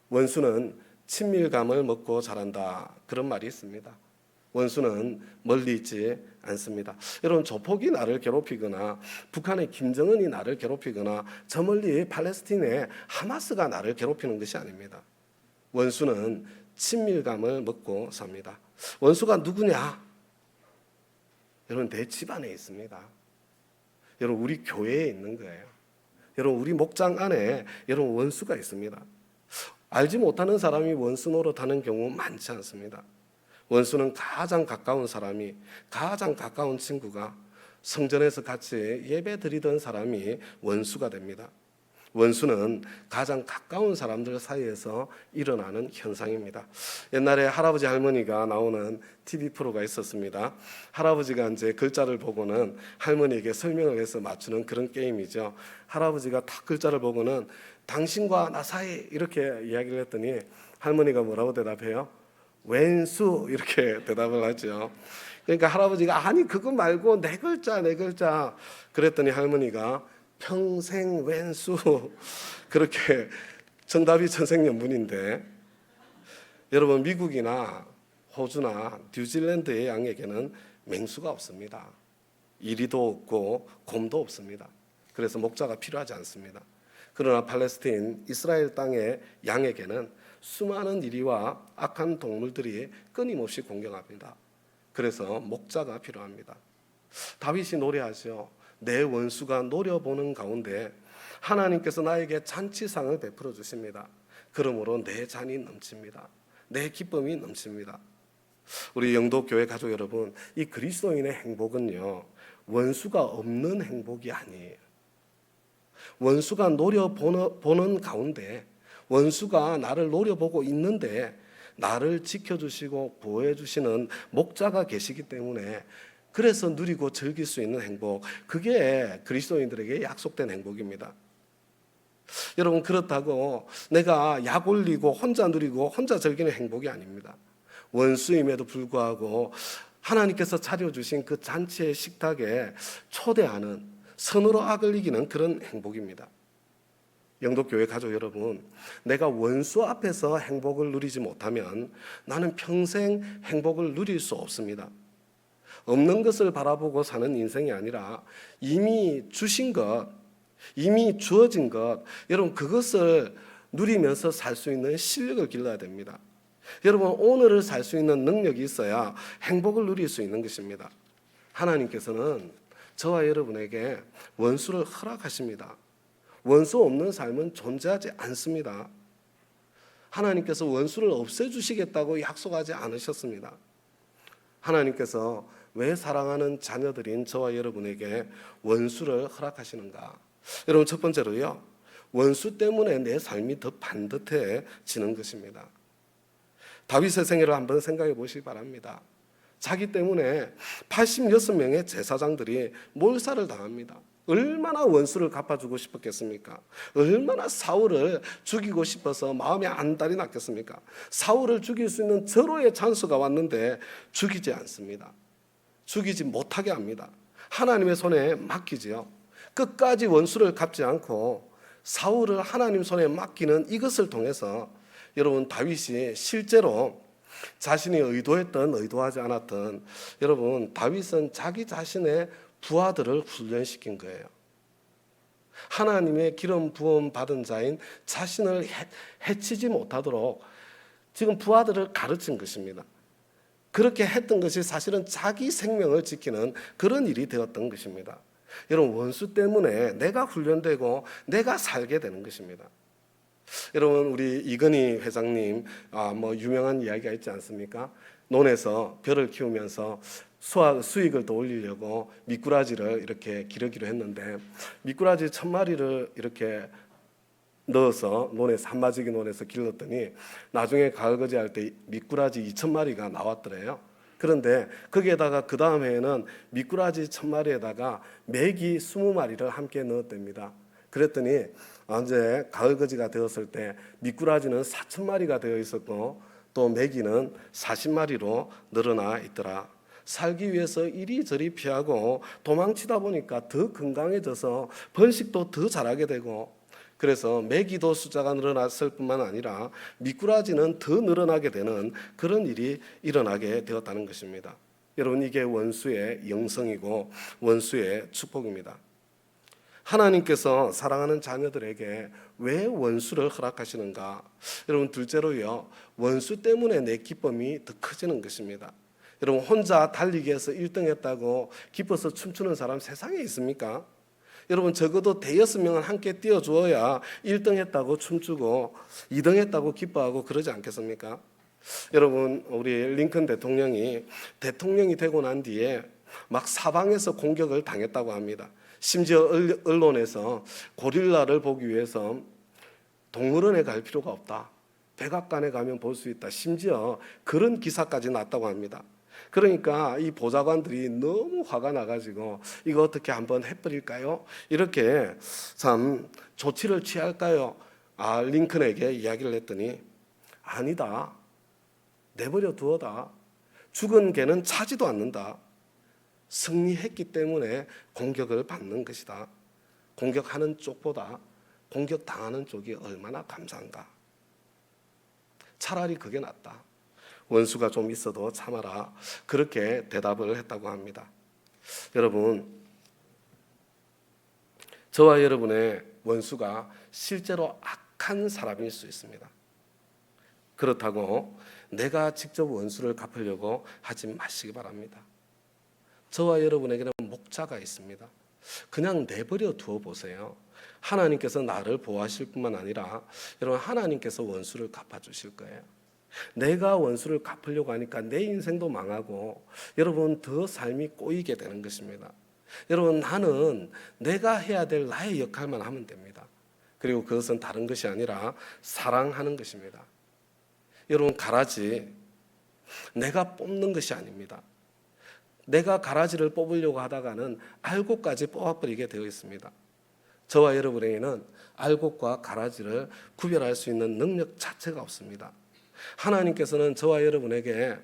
원수는 친밀감을 먹고 자란다, 그런 말이 있습니다. 원수는 멀리 있지 않습니다. 여러분, 조폭이 나를 괴롭히거나 북한의 김정은이 나를 괴롭히거나 저 멀리 팔레스틴의 하마스가 나를 괴롭히는 것이 아닙니다. 원수는 친밀감을 먹고 삽니다. 원수가 누구냐? 여러분, 내 집안에 있습니다. 여러분, 우리 교회에 있는 거예요. 여러분, 우리 목장 안에 여러분 원수가 있습니다. 알지 못하는 사람이 원수 노릇하는 경우 많지 않습니다. 원수는 가장 가까운 사람이, 가장 가까운 친구가, 성전에서 같이 예배 드리던 사람이 원수가 됩니다. 원수는 가장 가까운 사람들 사이에서 일어나는 현상입니다. 옛날에 할아버지 할머니가 나오는 TV 프로가 있었습니다. 할아버지가 이제 글자를 보고는 할머니에게 설명을 해서 맞추는 그런 게임이죠. 할아버지가 딱 글자를 보고는 당신과 나 사이 이렇게 이야기를 했더니 할머니가 뭐라고 대답해요? 왼수, 이렇게 대답을 하죠. 그러니까 할아버지가 아니 그거 말고 네 글자 그랬더니 할머니가 평생 왼수, 그렇게 정답이 천생연분인데, 여러분, 미국이나 호주나 뉴질랜드의 양에게는 맹수가 없습니다. 이리도 없고 곰도 없습니다. 그래서 목자가 필요하지 않습니다. 그러나 팔레스타인 이스라엘 땅의 양에게는 수많은 이리와 악한 동물들이 끊임없이 공격합니다. 그래서 목자가 필요합니다. 다윗이 노래하죠. 내 원수가 노려보는 가운데 하나님께서 나에게 잔치상을 베풀어 주십니다. 그러므로 내 잔이 넘칩니다. 내 기쁨이 넘칩니다. 우리 영도교회 가족 여러분, 이 그리스도인의 행복은요, 원수가 없는 행복이 아니에요. 원수가 노려보는 가운데, 원수가 나를 노려보고 있는데 나를 지켜주시고 보호해주시는 목자가 계시기 때문에, 그래서 누리고 즐길 수 있는 행복, 그게 그리스도인들에게 약속된 행복입니다. 여러분, 그렇다고 내가 약 올리고 혼자 누리고 혼자 즐기는 행복이 아닙니다. 원수임에도 불구하고 하나님께서 차려주신 그 잔치의 식탁에 초대하는, 선으로 악을 이기는 그런 행복입니다. 영도교회 가족 여러분, 내가 원수 앞에서 행복을 누리지 못하면 나는 평생 행복을 누릴 수 없습니다. 없는 것을 바라보고 사는 인생이 아니라 이미 주신 것, 이미 주어진 것, 여러분, 그것을 누리면서 살 수 있는 실력을 길러야 됩니다. 여러분, 오늘을 살 수 있는 능력이 있어야 행복을 누릴 수 있는 것입니다. 하나님께서는 저와 여러분에게 원수를 허락하십니다. 원수 없는 삶은 존재하지 않습니다. 하나님께서 원수를 없애주시겠다고 약속하지 않으셨습니다. 하나님께서 왜 사랑하는 자녀들인 저와 여러분에게 원수를 허락하시는가? 여러분, 첫 번째로요, 원수 때문에 내 삶이 더 반듯해지는 것입니다. 다윗의 생애를 한번 생각해 보시기 바랍니다. 자기 때문에 86명의 제사장들이 몰살을 당합니다. 얼마나 원수를 갚아주고 싶었겠습니까? 얼마나 사울을 죽이고 싶어서 마음에 안달이 났겠습니까? 사울을 죽일 수 있는 절호의 찬스가 왔는데 죽이지 않습니다. 죽이지 못하게 합니다. 하나님의 손에 맡기지요. 끝까지 원수를 갚지 않고 사울을 하나님 손에 맡기는 이것을 통해서 여러분, 다윗이 실제로 자신이 의도했던 의도하지 않았던, 여러분, 다윗은 자기 자신의 부하들을 훈련시킨 거예요. 하나님의 기름 부음 받은 자인 자신을 해치지 못하도록 지금 부하들을 가르친 것입니다. 그렇게 했던 것이 사실은 자기 생명을 지키는 그런 일이 되었던 것입니다. 여러분, 원수 때문에 내가 훈련되고 내가 살게 되는 것입니다. 여러분 우리 이건희 회장님 뭐 유명한 이야기가 있지 않습니까? 논에서 벼를 키우면서 수익을 더 올리려고 미꾸라지를 이렇게 기르기로 했는데 미꾸라지 1,000마리를 이렇게 넣어서 논에서 한마지기 논에서 길렀더니 나중에 가을거지 할 때 미꾸라지 2,000마리가 나왔더래요. 그런데 거기에다가 그 다음 해에는 미꾸라지 1,000마리에다가 메기 20마리를 함께 넣었답니다. 그랬더니 이제 가을거지가 되었을 때 미꾸라지는 4,000마리가 되어 있었고 또 메기는 40마리로 늘어나 있더라. 살기 위해서 이리저리 피하고 도망치다 보니까 더 건강해져서 번식도 더 잘하게 되고 그래서 메기도 숫자가 늘어났을 뿐만 아니라 미꾸라지는 더 늘어나게 되는 그런 일이 일어나게 되었다는 것입니다. 여러분 이게 원수의 영성이고 원수의 축복입니다. 하나님께서 사랑하는 자녀들에게 왜 원수를 허락하시는가? 여러분 둘째로요, 원수 때문에 내 기쁨이 더 커지는 것입니다. 여러분 혼자 달리기에서 1등 했다고 기뻐서 춤추는 사람 세상에 있습니까? 여러분 적어도 대여섯 명은 함께 뛰어주어야 1등 했다고 춤추고 2등 했다고 기뻐하고 그러지 않겠습니까? 여러분 우리 링컨 대통령이 되고 난 뒤에 막 사방에서 공격을 당했다고 합니다. 심지어 언론에서 고릴라를 보기 위해서 동물원에 갈 필요가 없다. 백악관에 가면 볼 수 있다. 심지어 그런 기사까지 났다고 합니다. 그러니까 이 보좌관들이 너무 화가 나가지고 이거 어떻게 한번 해버릴까요? 이렇게 참 조치를 취할까요? 링컨에게 이야기를 했더니 아니다. 내버려 두어다. 죽은 개는 차지도 않는다. 승리했기 때문에 공격을 받는 것이다. 공격하는 쪽보다 공격당하는 쪽이 얼마나 감사한가. 차라리 그게 낫다. 원수가 좀 있어도 참아라. 그렇게 대답을 했다고 합니다. 여러분, 저와 여러분의 원수가 실제로 악한 사람일 수 있습니다. 그렇다고 내가 직접 원수를 갚으려고 하지 마시기 바랍니다. 저와 여러분에게는 목자가 있습니다. 그냥 내버려 두어 보세요. 하나님께서 나를 보호하실 뿐만 아니라 여러분 하나님께서 원수를 갚아주실 거예요. 내가 원수를 갚으려고 하니까 내 인생도 망하고 여러분 더 삶이 꼬이게 되는 것입니다. 여러분 나는 내가 해야 될 나의 역할만 하면 됩니다. 그리고 그것은 다른 것이 아니라 사랑하는 것입니다. 여러분 가라지 내가 뽑는 것이 아닙니다. 내가 가라지를 뽑으려고 하다가는 알곡까지 뽑아버리게 되어 있습니다. 저와 여러분에게는 알곡과 가라지를 구별할 수 있는 능력 자체가 없습니다. 하나님께서는 저와 여러분에게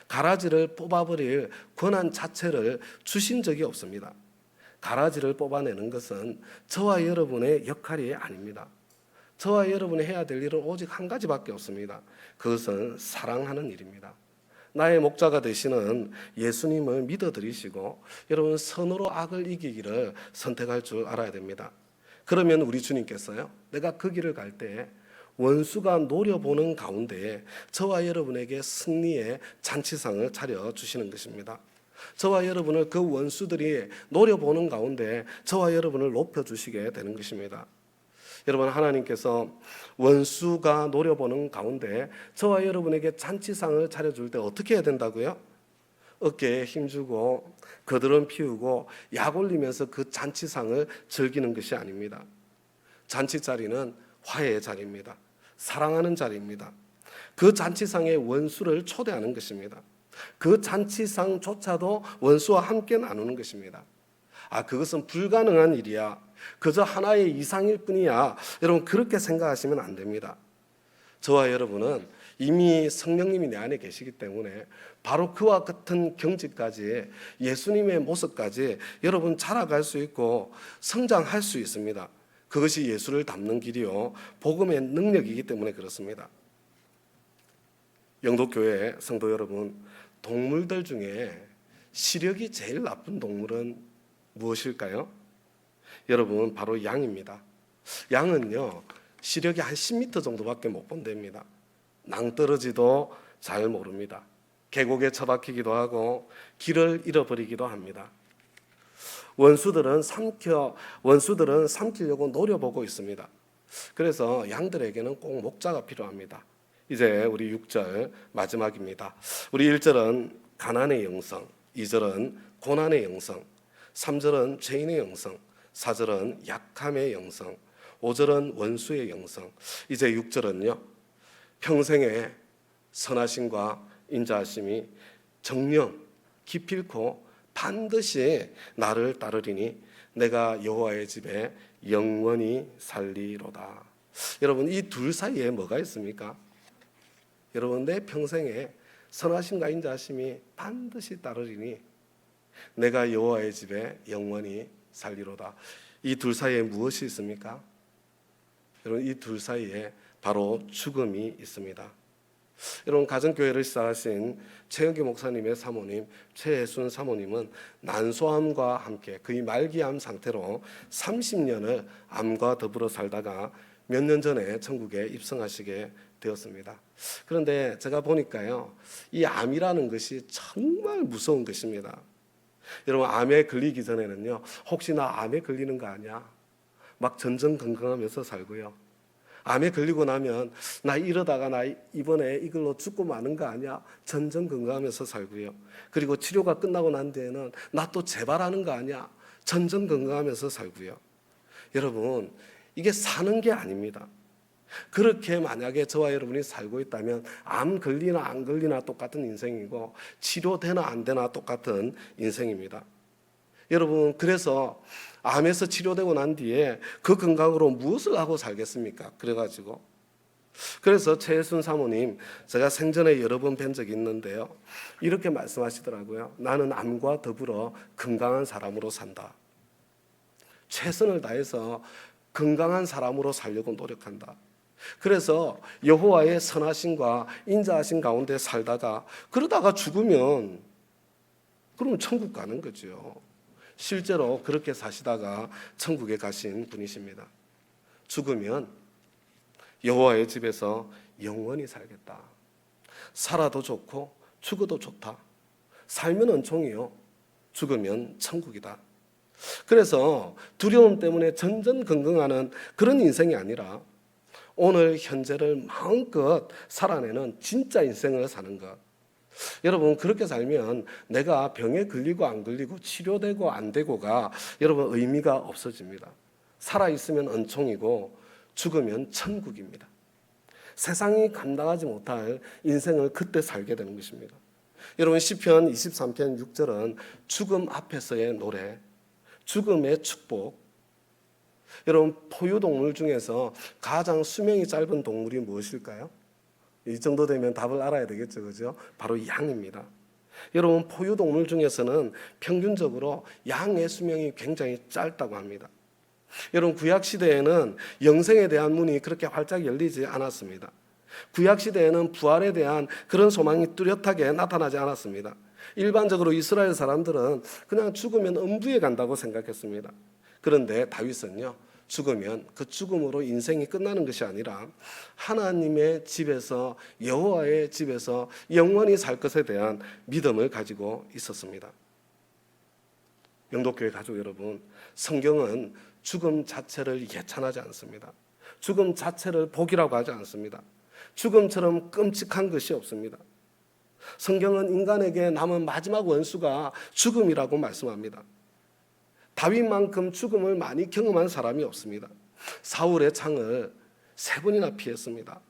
가라지를 뽑아버릴 권한 자체를 주신 적이 없습니다. 가라지를 뽑아내는 것은 저와 여러분의 역할이 아닙니다. 저와 여러분이 해야 될 일은 오직 한 가지밖에 없습니다. 그것은 사랑하는 일입니다. 나의 목자가 되시는 예수님을 믿어드리시고 여러분 선으로 악을 이기기를 선택할 줄 알아야 됩니다. 그러면 우리 주님께서요, 내가 그 길을 갈 때 원수가 노려보는 가운데 저와 여러분에게 승리의 잔치상을 차려주시는 것입니다. 저와 여러분을 그 원수들이 노려보는 가운데 저와 여러분을 높여주시게 되는 것입니다. 여러분 하나님께서 원수가 노려보는 가운데 저와 여러분에게 잔치상을 차려줄 때 어떻게 해야 된다고요? 어깨에 힘주고 거드름 피우고 약 올리면서 그 잔치상을 즐기는 것이 아닙니다. 잔치 자리는 화해의 자리입니다. 사랑하는 자리입니다. 그 잔치상에 원수를 초대하는 것입니다. 그 잔치상조차도 원수와 함께 나누는 것입니다. 그것은 불가능한 일이야. 그저 하나의 이상일 뿐이야. 여러분 그렇게 생각하시면 안 됩니다. 저와 여러분은 이미 성령님이 내 안에 계시기 때문에 바로 그와 같은 경지까지 예수님의 모습까지 여러분 자라갈 수 있고 성장할 수 있습니다. 그것이 예수를 닮는 길이요 복음의 능력이기 때문에 그렇습니다. 영도교회 성도 여러분, 동물들 중에 시력이 제일 나쁜 동물은 무엇일까요? 여러분 바로 양입니다. 양은요 시력이 한 10m 정도밖에 못 본답니다. 낭떠러지도 잘 모릅니다. 계곡에 처박히기도 하고 길을 잃어버리기도 합니다. 원수들은 삼키려고 노려보고 있습니다. 그래서 양들에게는 꼭 목자가 필요합니다. 이제 우리 6절 마지막입니다. 우리 1절은 가난의 영성, 2절은 고난의 영성, 3절은 죄인의 영성, 4절은 약함의 영성, 5절은 원수의 영성. 이제 6절은요, 평생의 선하심과 인자하심이 정령 기필코 반드시 나를 따르리니 내가 여호와의 집에 영원히 살리로다. 여러분, 이 둘 사이에 뭐가 있습니까? 여러분, 내 평생에 선하심과 인자하심이 반드시 따르리니 내가 여호와의 집에 영원히 살리로다. 이 둘 사이에 무엇이 있습니까? 여러분, 이 둘 사이에 바로 죽음이 있습니다. 여러분, 가정교회를 시작하신 최영기 목사님의 사모님 최혜순 사모님은 난소암과 함께 거의 말기암 상태로 30년을 암과 더불어 살다가 몇 년 전에 천국에 입성하시게 되었습니다. 그런데 제가 보니까요, 이 암이라는 것이 정말 무서운 것입니다. 여러분, 암에 걸리기 전에는요, 혹시 나 암에 걸리는 거 아니야? 막 전전긍긍하면서 살고요. 암에 걸리고 나면 나 이러다가 나 이번에 이걸로 죽고 마는 거 아니야? 전전긍긍하면서 살고요. 그리고 치료가 끝나고 난 뒤에는 나 또 재발하는 거 아니야? 전전긍긍하면서 살고요. 여러분, 이게 사는 게 아닙니다. 그렇게 만약에 저와 여러분이 살고 있다면 암 걸리나 안 걸리나 똑같은 인생이고 치료되나 안 되나 똑같은 인생입니다. 여러분, 그래서 암에서 치료되고 난 뒤에 그 건강으로 무엇을 하고 살겠습니까? 그래서 최혜순 사모님, 제가 생전에 여러 번 뵌 적이 있는데요, 이렇게 말씀하시더라고요. 나는 암과 더불어 건강한 사람으로 산다. 최선을 다해서 건강한 사람으로 살려고 노력한다. 그래서 여호와의 선하심과 인자하심 가운데 살다가 그러다가 죽으면 그러면 천국 가는 거죠. 실제로 그렇게 사시다가 천국에 가신 분이십니다. 죽으면 여호와의 집에서 영원히 살겠다. 살아도 좋고 죽어도 좋다. 살면 은총이요, 죽으면 천국이다. 그래서 두려움 때문에 전전긍긍하는 그런 인생이 아니라 오늘 현재를 마음껏 살아내는 진짜 인생을 사는 것. 여러분, 그렇게 살면 내가 병에 걸리고 안 걸리고 치료되고 안 되고가 여러분 의미가 없어집니다. 살아있으면 은총이고 죽으면 천국입니다. 세상이 감당하지 못할 인생을 그때 살게 되는 것입니다. 여러분, 시편 23편 6절은 죽음 앞에서의 노래, 죽음의 축복. 여러분, 포유동물 중에서 가장 수명이 짧은 동물이 무엇일까요? 이 정도 되면 답을 알아야 되겠죠, 그죠? 바로 양입니다. 여러분, 포유동물 중에서는 평균적으로 양의 수명이 굉장히 짧다고 합니다. 여러분, 구약시대에는 영생에 대한 문이 그렇게 활짝 열리지 않았습니다. 구약시대에는 부활에 대한 그런 소망이 뚜렷하게 나타나지 않았습니다. 일반적으로 이스라엘 사람들은 그냥 죽으면 음부에 간다고 생각했습니다. 그런데 다윗은요, 죽으면 그 죽음으로 인생이 끝나는 것이 아니라 하나님의 집에서, 여호와의 집에서 영원히 살 것에 대한 믿음을 가지고 있었습니다. 영도교회 가족 여러분, 성경은 죽음 자체를 예찬하지 않습니다. 죽음 자체를 복이라고 하지 않습니다. 죽음처럼 끔찍한 것이 없습니다. 성경은 인간에게 남은 마지막 원수가 죽음이라고 말씀합니다. 다윗만큼 죽음을 많이 경험한 사람이 없습니다. 사울의 창을 3번이나 피했습니다.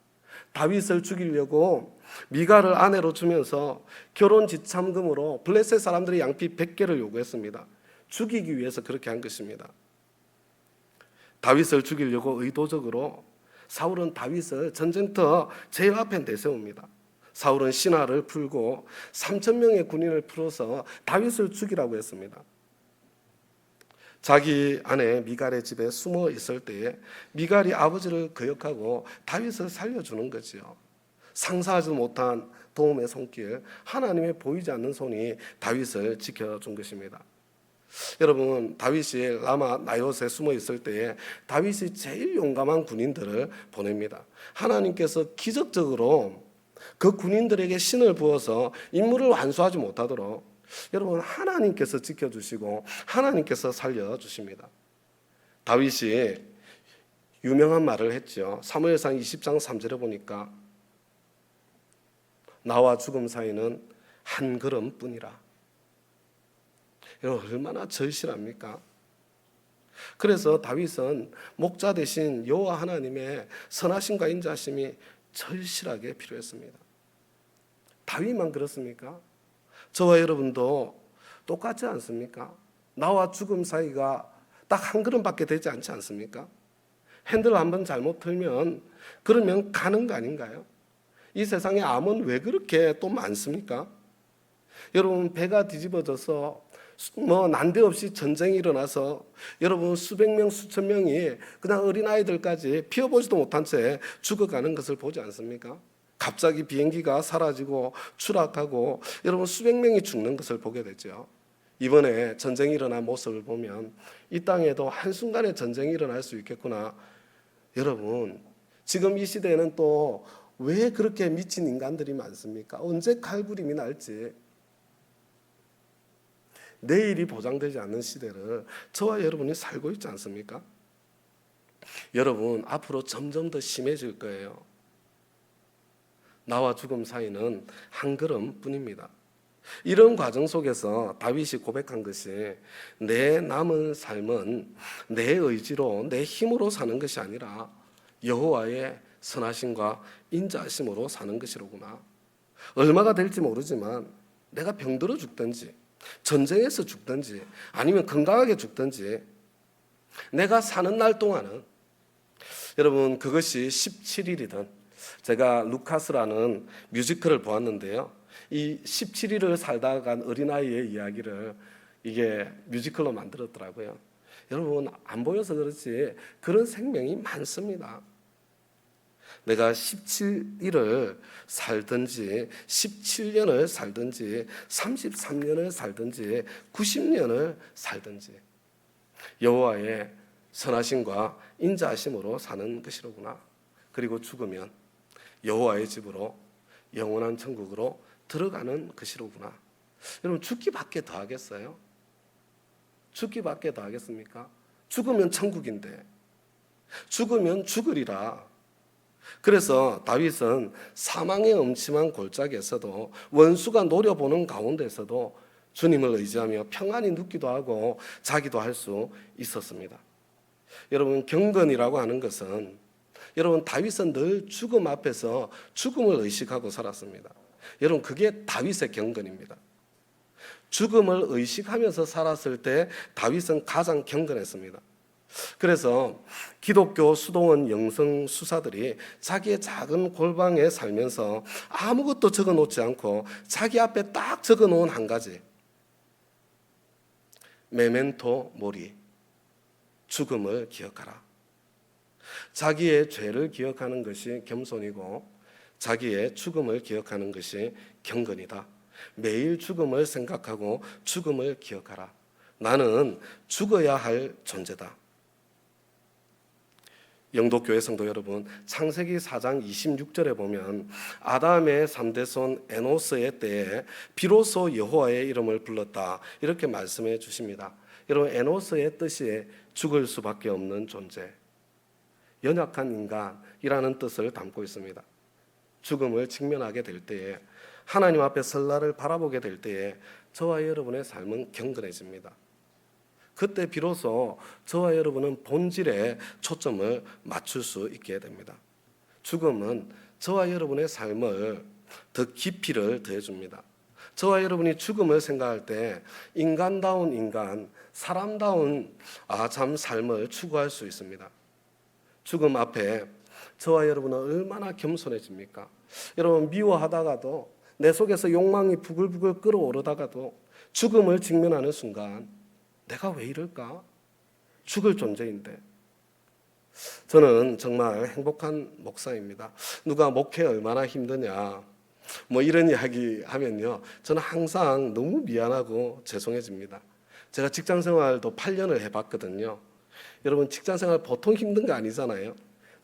다윗을 죽이려고 미갈을 아내로 주면서 결혼 지참금으로 블레셋 사람들의 양피 100개를 요구했습니다. 죽이기 위해서 그렇게 한 것입니다. 다윗을 죽이려고 의도적으로 사울은 다윗을 전쟁터 제일 앞에 내세웁니다. 사울은 신하를 풀고 3,000명의 군인을 풀어서 다윗을 죽이라고 했습니다. 자기 아내 미갈의 집에 숨어 있을 때에 미갈이 아버지를 거역하고 다윗을 살려주는 거죠. 상상하지 못한 도움의 손길, 하나님의 보이지 않는 손이 다윗을 지켜준 것입니다. 여러분, 다윗이 라마 나요스에 숨어 있을 때에 다윗이 제일 용감한 군인들을 보냅니다. 하나님께서 기적적으로 그 군인들에게 신을 부어서 임무를 완수하지 못하도록 여러분 하나님께서 지켜주시고 하나님께서 살려주십니다. 다윗이 유명한 말을 했죠. 사무엘상 20장 3절에 보니까 나와 죽음 사이는 한 걸음뿐이라. 여러분 얼마나 절실합니까? 그래서 다윗은 목자 대신 여호와 하나님의 선하심과 인자하심이 절실하게 필요했습니다. 다윗만 그렇습니까? 저와 여러분도 똑같지 않습니까? 나와 죽음 사이가 딱 한 걸음밖에 되지 않지 않습니까? 핸들 한번 잘못 틀면 그러면 가는 거 아닌가요? 이 세상에 암은 왜 그렇게 또 많습니까? 여러분 배가 뒤집어져서 난데없이 전쟁이 일어나서 여러분 수백 명 수천 명이 그냥 어린아이들까지 피워보지도 못한 채 죽어가는 것을 보지 않습니까? 갑자기 비행기가 사라지고 추락하고 여러분 수백 명이 죽는 것을 보게 되죠. 이번에 전쟁이 일어난 모습을 보면 이 땅에도 한순간에 전쟁이 일어날 수 있겠구나. 여러분 지금 이 시대에는 또 왜 그렇게 미친 인간들이 많습니까? 언제 칼부림이 날지. 내일이 보장되지 않는 시대를 저와 여러분이 살고 있지 않습니까? 여러분 앞으로 점점 더 심해질 거예요. 나와 죽음 사이는 한 걸음뿐입니다. 이런 과정 속에서 다윗이 고백한 것이 내 남은 삶은 내 의지로 내 힘으로 사는 것이 아니라 여호와의 선하심과 인자하심으로 사는 것이로구나. 얼마가 될지 모르지만 내가 병들어 죽든지 전쟁에서 죽든지 아니면 건강하게 죽든지 내가 사는 날 동안은 여러분 그것이 17일이든 제가 루카스라는 뮤지컬을 보았는데요. 이 17일을 살다 간 어린아이의 이야기를 이게 뮤지컬로 만들었더라고요. 여러분 안 보여서 그렇지 그런 생명이 많습니다. 내가 17일을 살든지 17년을 살든지 33년을 살든지 90년을 살든지 여호와의 선하심과 인자하심으로 사는 것이로구나. 그리고 죽으면 여호와의 집으로 영원한 천국으로 들어가는 것이로구나. 여러분 죽기밖에 더 하겠어요? 죽기밖에 더 하겠습니까? 죽으면 천국인데 죽으면 죽으리라. 그래서 다윗은 사망의 음침한 골짜기에서도 원수가 노려보는 가운데서도 주님을 의지하며 평안히 눕기도 하고 자기도 할 수 있었습니다. 여러분 경건이라고 하는 것은 여러분 다윗은 늘 죽음 앞에서 죽음을 의식하고 살았습니다. 여러분 그게 다윗의 경건입니다. 죽음을 의식하면서 살았을 때 다윗은 가장 경건했습니다. 그래서 기독교 수도원 영성 수사들이 자기의 작은 골방에 살면서 아무것도 적어놓지 않고 자기 앞에 딱 적어놓은 한 가지, 메멘토 모리, 죽음을 기억하라. 자기의 죄를 기억하는 것이 겸손이고 자기의 죽음을 기억하는 것이 경건이다. 매일 죽음을 생각하고 죽음을 기억하라. 나는 죽어야 할 존재다. 영도교회 성도 여러분, 창세기 4장 26절에 보면 아담의 3대 손 에노스의 때에 비로소 여호와의 이름을 불렀다 이렇게 말씀해 주십니다. 여러분 에노스의 뜻이 죽을 수밖에 없는 존재, 연약한 인간이라는 뜻을 담고 있습니다. 죽음을 직면하게 될 때에 하나님 앞에 설날을 바라보게 될 때에 저와 여러분의 삶은 경건해집니다. 그때 비로소 저와 여러분은 본질에 초점을 맞출 수 있게 됩니다. 죽음은 저와 여러분의 삶을 더 깊이를 더해줍니다. 저와 여러분이 죽음을 생각할 때 인간다운 인간, 사람다운 참 삶을 추구할 수 있습니다. 죽음 앞에 저와 여러분은 얼마나 겸손해집니까? 여러분 미워하다가도 내 속에서 욕망이 부글부글 끓어오르다가도 죽음을 직면하는 순간 내가 왜 이럴까? 죽을 존재인데. 저는 정말 행복한 목사입니다. 누가 목회 얼마나 힘드냐 이런 이야기 하면요 저는 항상 너무 미안하고 죄송해집니다. 제가 직장생활도 8년을 해봤거든요. 여러분 직장생활 보통 힘든 거 아니잖아요.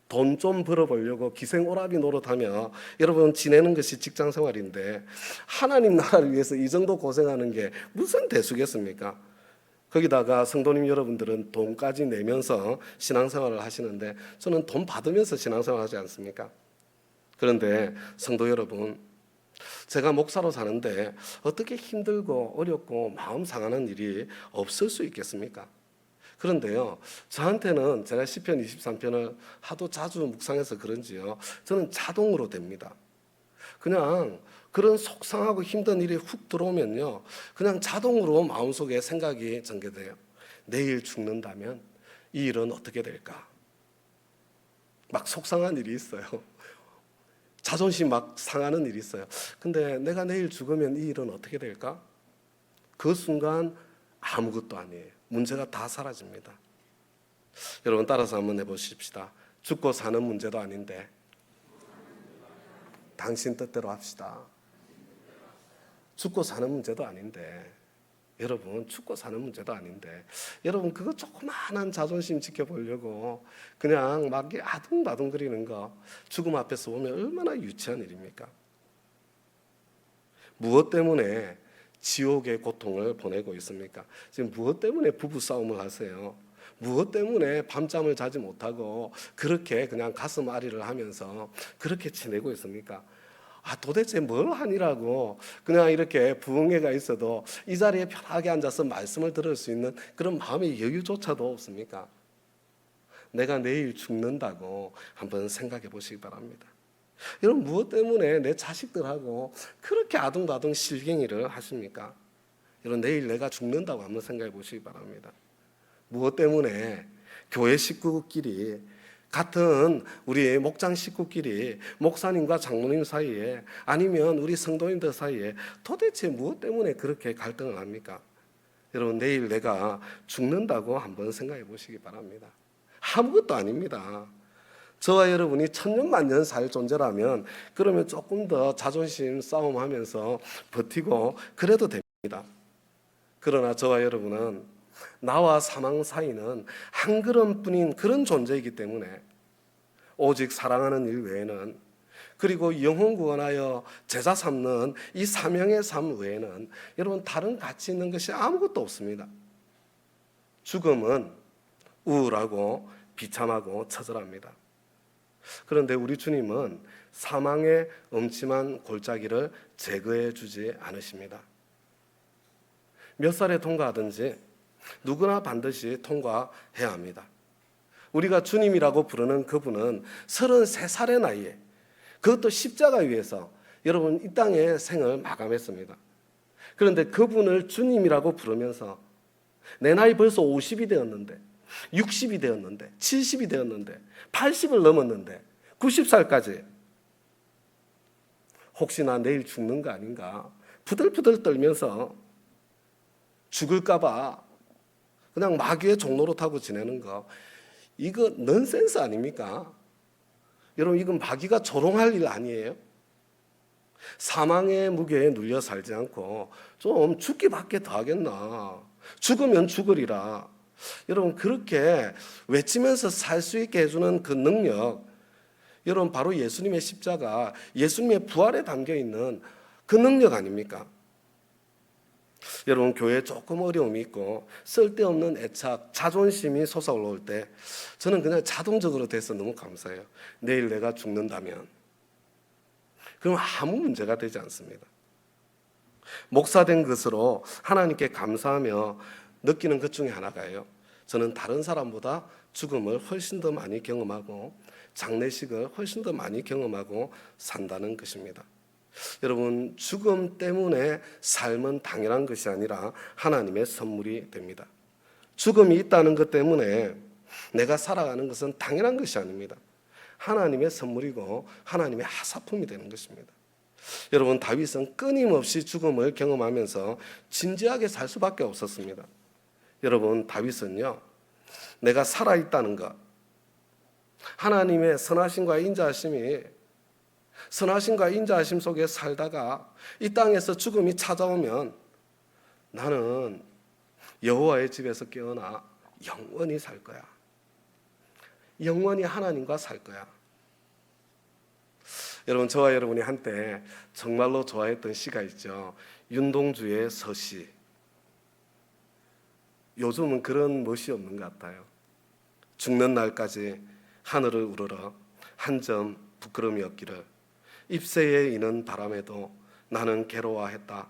돈 좀 벌어보려고 기생오라비 노릇하며 여러분 지내는 것이 직장생활인데 하나님 나라를 위해서 이 정도 고생하는 게 무슨 대수겠습니까? 거기다가 성도님 여러분들은 돈까지 내면서 신앙생활을 하시는데 저는 돈 받으면서 신앙생활 하지 않습니까? 그런데 성도 여러분, 제가 목사로 사는데 어떻게 힘들고 어렵고 마음 상하는 일이 없을 수 있겠습니까? 그런데요, 저한테는 제가 시편 23편을 하도 자주 묵상해서 그런지요, 저는 자동으로 됩니다. 그냥 그런 속상하고 힘든 일이 훅 들어오면요, 그냥 자동으로 마음속에 생각이 전개돼요. 내일 죽는다면 이 일은 어떻게 될까? 막 속상한 일이 있어요. 자존심 막 상하는 일이 있어요. 근데 내가 내일 죽으면 이 일은 어떻게 될까? 그 순간 아무것도 아니에요. 문제가 다 사라집니다. 여러분 따라서 한번 해보십시다. 죽고 사는 문제도 아닌데 당신 뜻대로 합시다. 죽고 사는 문제도 아닌데, 여러분 죽고 사는 문제도 아닌데, 여러분 그거 조그마한 자존심 지켜보려고 그냥 막 아둥바둥거리는 거, 죽음 앞에서 보면 얼마나 유치한 일입니까? 무엇 때문에 지옥의 고통을 보내고 있습니까? 지금 무엇 때문에 부부싸움을 하세요? 무엇 때문에 밤잠을 자지 못하고 그렇게 그냥 가슴 아리를 하면서 그렇게 지내고 있습니까? 도대체 뭘 하니라고 그냥 이렇게 부흥회가 있어도 이 자리에 편하게 앉아서 말씀을 들을 수 있는 그런 마음의 여유조차도 없습니까? 내가 내일 죽는다고 한번 생각해 보시기 바랍니다. 여러분 무엇 때문에 내 자식들하고 그렇게 아둥바둥 실갱이를 하십니까? 여러분 내일 내가 죽는다고 한번 생각해 보시기 바랍니다. 무엇 때문에 교회 식구끼리, 같은 우리 목장 식구끼리, 목사님과 장로님 사이에, 아니면 우리 성도님들 사이에 도대체 무엇 때문에 그렇게 갈등을 합니까? 여러분 내일 내가 죽는다고 한번 생각해 보시기 바랍니다. 아무것도 아닙니다. 저와 여러분이 천년만년 살 존재라면 그러면 조금 더 자존심 싸움하면서 버티고 그래도 됩니다. 그러나 저와 여러분은 나와 사망 사이는 한 걸음뿐인 그런 존재이기 때문에 오직 사랑하는 일 외에는, 그리고 영혼 구원하여 제자 삼는 이 사명의 삶 외에는 여러분 다른 가치 있는 것이 아무것도 없습니다. 죽음은 우울하고 비참하고 처절합니다. 그런데 우리 주님은 사망의 음침한 골짜기를 제거해 주지 않으십니다. 몇 살에 통과하든지 누구나 반드시 통과해야 합니다. 우리가 주님이라고 부르는 그분은 33살의 나이에, 그것도 십자가 위에서 여러분 이 땅의 생을 마감했습니다. 그런데 그분을 주님이라고 부르면서 내 나이 벌써 50이 되었는데, 60이 되었는데, 70이 되었는데, 80을 넘었는데, 90살까지 혹시나 내일 죽는 거 아닌가 부들부들 떨면서 죽을까 봐 그냥 마귀의 종로로 타고 지내는 거, 이거 넌센스 아닙니까? 여러분 이건 마귀가 조롱할 일 아니에요? 사망의 무게에 눌려 살지 않고 좀 죽기밖에 더 하겠나? 죽으면 죽으리라. 여러분 그렇게 외치면서 살 수 있게 해주는 그 능력, 여러분 바로 예수님의 십자가, 예수님의 부활에 담겨있는 그 능력 아닙니까? 여러분 교회에 조금 어려움이 있고 쓸데없는 애착, 자존심이 솟아올라올 때 저는 그냥 자동적으로 돼서 너무 감사해요. 내일 내가 죽는다면 그럼 아무 문제가 되지 않습니다. 목사된 것으로 하나님께 감사하며 느끼는 것 중에 하나가요, 저는 다른 사람보다 죽음을 훨씬 더 많이 경험하고 장례식을 훨씬 더 많이 경험하고 산다는 것입니다. 여러분 죽음 때문에 삶은 당연한 것이 아니라 하나님의 선물이 됩니다. 죽음이 있다는 것 때문에 내가 살아가는 것은 당연한 것이 아닙니다. 하나님의 선물이고 하나님의 하사품이 되는 것입니다. 여러분 다윗은 끊임없이 죽음을 경험하면서 진지하게 살 수밖에 없었습니다. 여러분 다윗은요, 내가 살아있다는 것, 하나님의 선하심과 인자하심 속에 살다가 이 땅에서 죽음이 찾아오면 나는 여호와의 집에서 깨어나 영원히 살 거야. 영원히 하나님과 살 거야. 여러분 저와 여러분이 한때 정말로 좋아했던 시가 있죠. 윤동주의 서시. 요즘은 그런 멋이 없는 것 같아요. 죽는 날까지 하늘을 우러러 한 점 부끄러움이 없기를. 잎새에 이는 바람에도 나는 괴로워했다.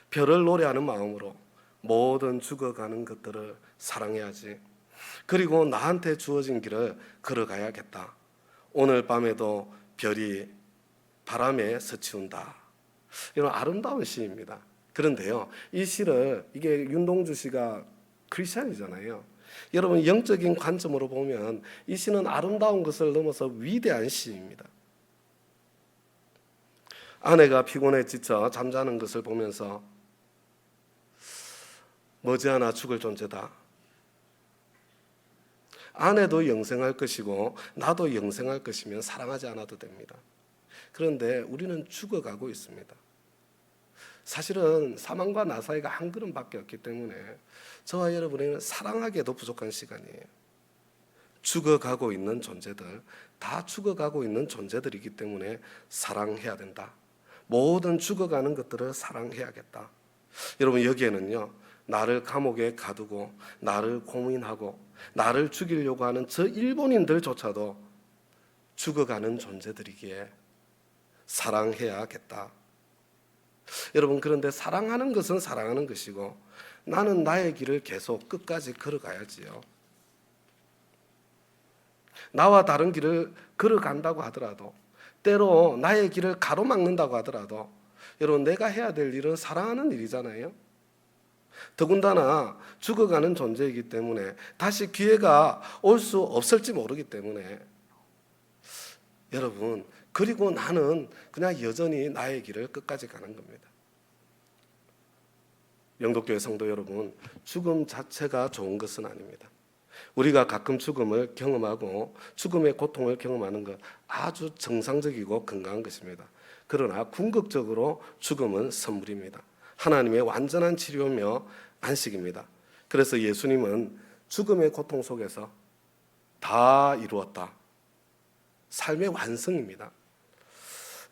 별을 노래하는 마음으로 모든 죽어가는 것들을 사랑해야지. 그리고 나한테 주어진 길을 걸어가야겠다. 오늘 밤에도 별이 바람에 스치운다. 이런 아름다운 시입니다. 그런데요, 이 시를, 이게 윤동주 씨가 크리스찬이잖아요. 여러분, 영적인 관점으로 보면 이 시는 아름다운 것을 넘어서 위대한 시입니다. 아내가 피곤해 지쳐 잠자는 것을 보면서 머지않아 죽을 존재다. 아내도 영생할 것이고 나도 영생할 것이면 사랑하지 않아도 됩니다. 그런데 우리는 죽어가고 있습니다. 사실은 사망과 나 사이가 한 걸음밖에 없기 때문에 저와 여러분에게는 사랑하기에도 부족한 시간이에요. 죽어가고 있는 존재들, 다 죽어가고 있는 존재들이기 때문에 사랑해야 된다. 모든 죽어가는 것들을 사랑해야겠다. 여러분, 여기에는요, 나를 감옥에 가두고 나를 고민하고 나를 죽이려고 하는 저 일본인들조차도 죽어가는 존재들이기에 사랑해야겠다. 여러분, 그런데 사랑하는 것은 사랑하는 것이고 나는 나의 길을 계속 끝까지 걸어가야지요. 나와 다른 길을 걸어간다고 하더라도, 때로 나의 길을 가로막는다고 하더라도, 여러분, 내가 해야 될 일은 사랑하는 일이잖아요. 더군다나 죽어가는 존재이기 때문에 다시 기회가 올 수 없을지 모르기 때문에 여러분, 그리고 나는 그냥 여전히 나의 길을 끝까지 가는 겁니다. 영도교회 성도 여러분, 죽음 자체가 좋은 것은 아닙니다. 우리가 가끔 죽음을 경험하고 죽음의 고통을 경험하는 것 아주 정상적이고 건강한 것입니다. 그러나 궁극적으로 죽음은 선물입니다. 하나님의 완전한 치료며 안식입니다. 그래서 예수님은 죽음의 고통 속에서 다 이루었다. 삶의 완성입니다.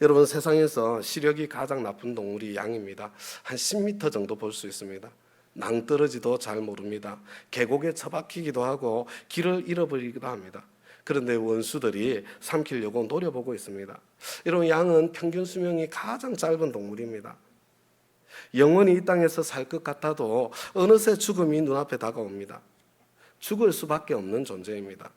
여러분, 세상에서 시력이 가장 나쁜 동물이 양입니다. 한 10m 정도 볼 수 있습니다. 낭떠러지도 잘 모릅니다. 계곡에 처박히기도 하고 길을 잃어버리기도 합니다. 그런데 원수들이 삼키려고 노려보고 있습니다. 여러분, 양은 평균 수명이 가장 짧은 동물입니다. 영원히 이 땅에서 살 것 같아도 어느새 죽음이 눈앞에 다가옵니다. 죽을 수밖에 없는 존재입니다.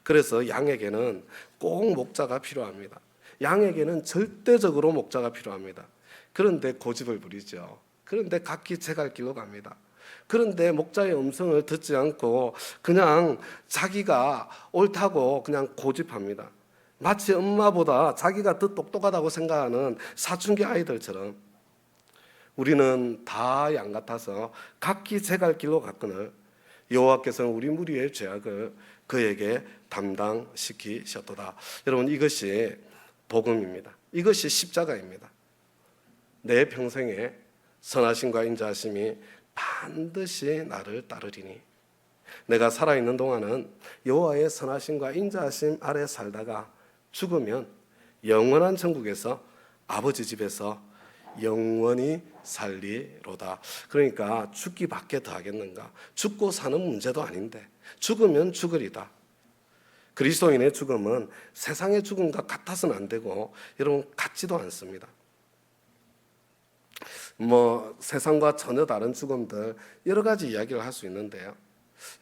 그래서 양에게는 꼭 목자가 필요합니다. 양에게는 절대적으로 목자가 필요합니다. 그런데 고집을 부리죠. 그런데 각기 제 갈 길로 갑니다. 그런데 목자의 음성을 듣지 않고 그냥 자기가 옳다고 그냥 고집합니다. 마치 엄마보다 자기가 더 똑똑하다고 생각하는 사춘기 아이들처럼 우리는 다 양 같아서 각기 제 갈 길로 갔거늘 여호와께서는 우리 무리의 죄악을 그에게 담당시키셨도다. 여러분, 이것이 복음입니다. 이것이 십자가입니다. 내 평생에 선하심과 인자하심이 반드시 나를 따르리니, 내가 살아있는 동안은 여호와의 선하심과 인자하심 아래 살다가 죽으면 영원한 천국에서 아버지 집에서 영원히 살리로다. 그러니까 죽기밖에 더 하겠는가? 죽고 사는 문제도 아닌데 죽으면 죽으리다. 그리스도인의 죽음은 세상의 죽음과 같아서는 안 되고 여러분, 같지도 않습니다. 세상과 전혀 다른 죽음들 여러 가지 이야기를 할 수 있는데요.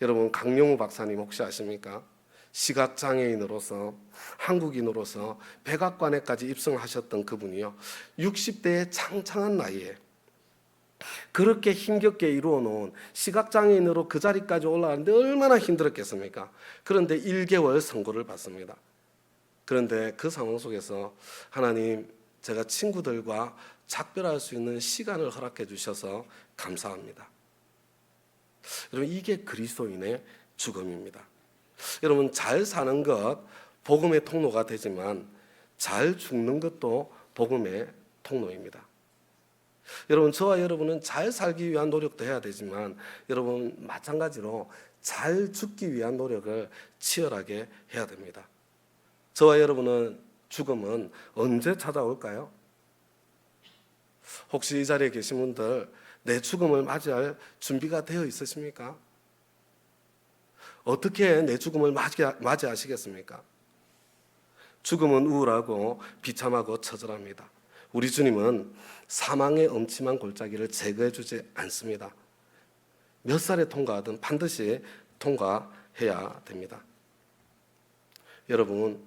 여러분, 강용우 박사님 혹시 아십니까? 시각장애인으로서 한국인으로서 백악관에까지 입성하셨던 그분이요, 60대의 창창한 나이에 그렇게 힘겹게 이루어 놓은 시각장애인으로 그 자리까지 올라가는데 얼마나 힘들었겠습니까? 그런데 1개월 선고를 받습니다. 그런데 그 상황 속에서 하나님, 제가 친구들과 작별할 수 있는 시간을 허락해 주셔서 감사합니다. 여러분, 이게 그리스도인의 죽음입니다. 여러분, 잘 사는 것 복음의 통로가 되지만 잘 죽는 것도 복음의 통로입니다. 여러분, 저와 여러분은 잘 살기 위한 노력도 해야 되지만 여러분, 마찬가지로 잘 죽기 위한 노력을 치열하게 해야 됩니다. 저와 여러분은 죽음은 언제 찾아올까요? 혹시 이 자리에 계신 분들 내 죽음을 맞이할 준비가 되어 있으십니까? 어떻게 내 죽음을 맞이하시겠습니까? 죽음은 우울하고 비참하고 처절합니다. 우리 주님은 사망의 엄침한 골짜기를 제거해 주지 않습니다. 몇 살에 통과하든 반드시 통과해야 됩니다. 여러분,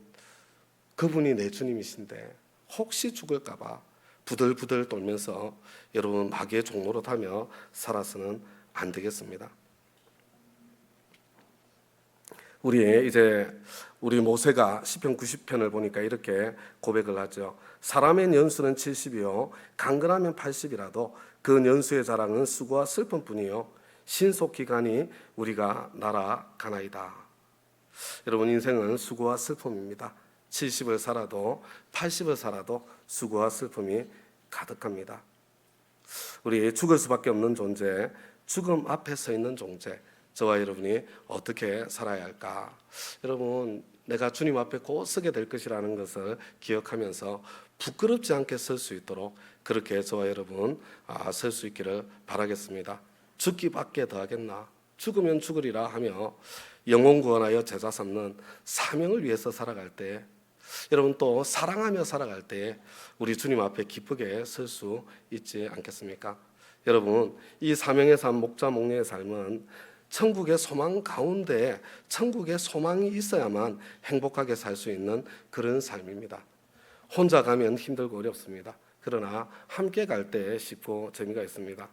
그분이 내 주님이신데 혹시 죽을까 봐 부들부들 떨면서 여러분 마귀의 종로로 타며 살아서는 안 되겠습니다. 우리 모세가 시편 90편을 보니까 이렇게 고백을 하죠. 사람의 연수는 70이요 강건하면 80이라도 그 연수의 자랑은 수고와 슬픔뿐이요 신속기간이 우리가 날아가나이다. 여러분, 인생은 수고와 슬픔입니다. 70을 살아도 80을 살아도 수고와 슬픔이 가득합니다. 우리 죽을 수밖에 없는 존재, 죽음 앞에 서 있는 존재, 저와 여러분이 어떻게 살아야 할까? 여러분, 내가 주님 앞에 곧 서게 될 것이라는 것을 기억하면서 부끄럽지 않게 설 수 있도록 그렇게 저와 여러분 설 수 있기를 바라겠습니다. 죽기밖에 더하겠나? 죽으면 죽으리라 하며 영혼 구원하여 제자 삼는 사명을 위해서 살아갈 때, 여러분 또 사랑하며 살아갈 때 우리 주님 앞에 기쁘게 설 수 있지 않겠습니까? 여러분, 이 사명의 삶, 목자 목녀의 삶은 천국의 소망 가운데 천국의 소망이 있어야만 행복하게 살 수 있는 그런 삶입니다. 혼자 가면 힘들고 어렵습니다. 그러나 함께 갈 때 쉽고 재미가 있습니다.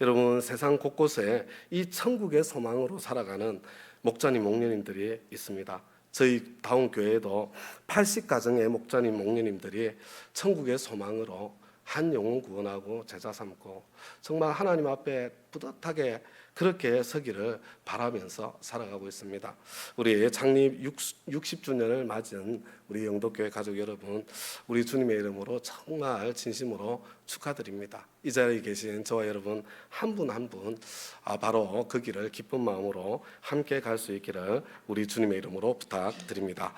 여러분, 세상 곳곳에 이 천국의 소망으로 살아가는 목자님, 목녀님들이 있습니다. 저희 다운 교회에도 80가정의 목자님, 목녀님들이 천국의 소망으로 한 영혼 구원하고 제자 삼고 정말 하나님 앞에 뿌듯하게 그렇게 서기를 바라면서 살아가고 있습니다. 우리 창립 60주년을 맞은 우리 영도교회 가족 여러분, 우리 주님의 이름으로 정말 진심으로 축하드립니다. 이 자리에 계신 저와 여러분 한 분 한 분 바로 그 길을 기쁜 마음으로 함께 갈 수 있기를 우리 주님의 이름으로 부탁드립니다.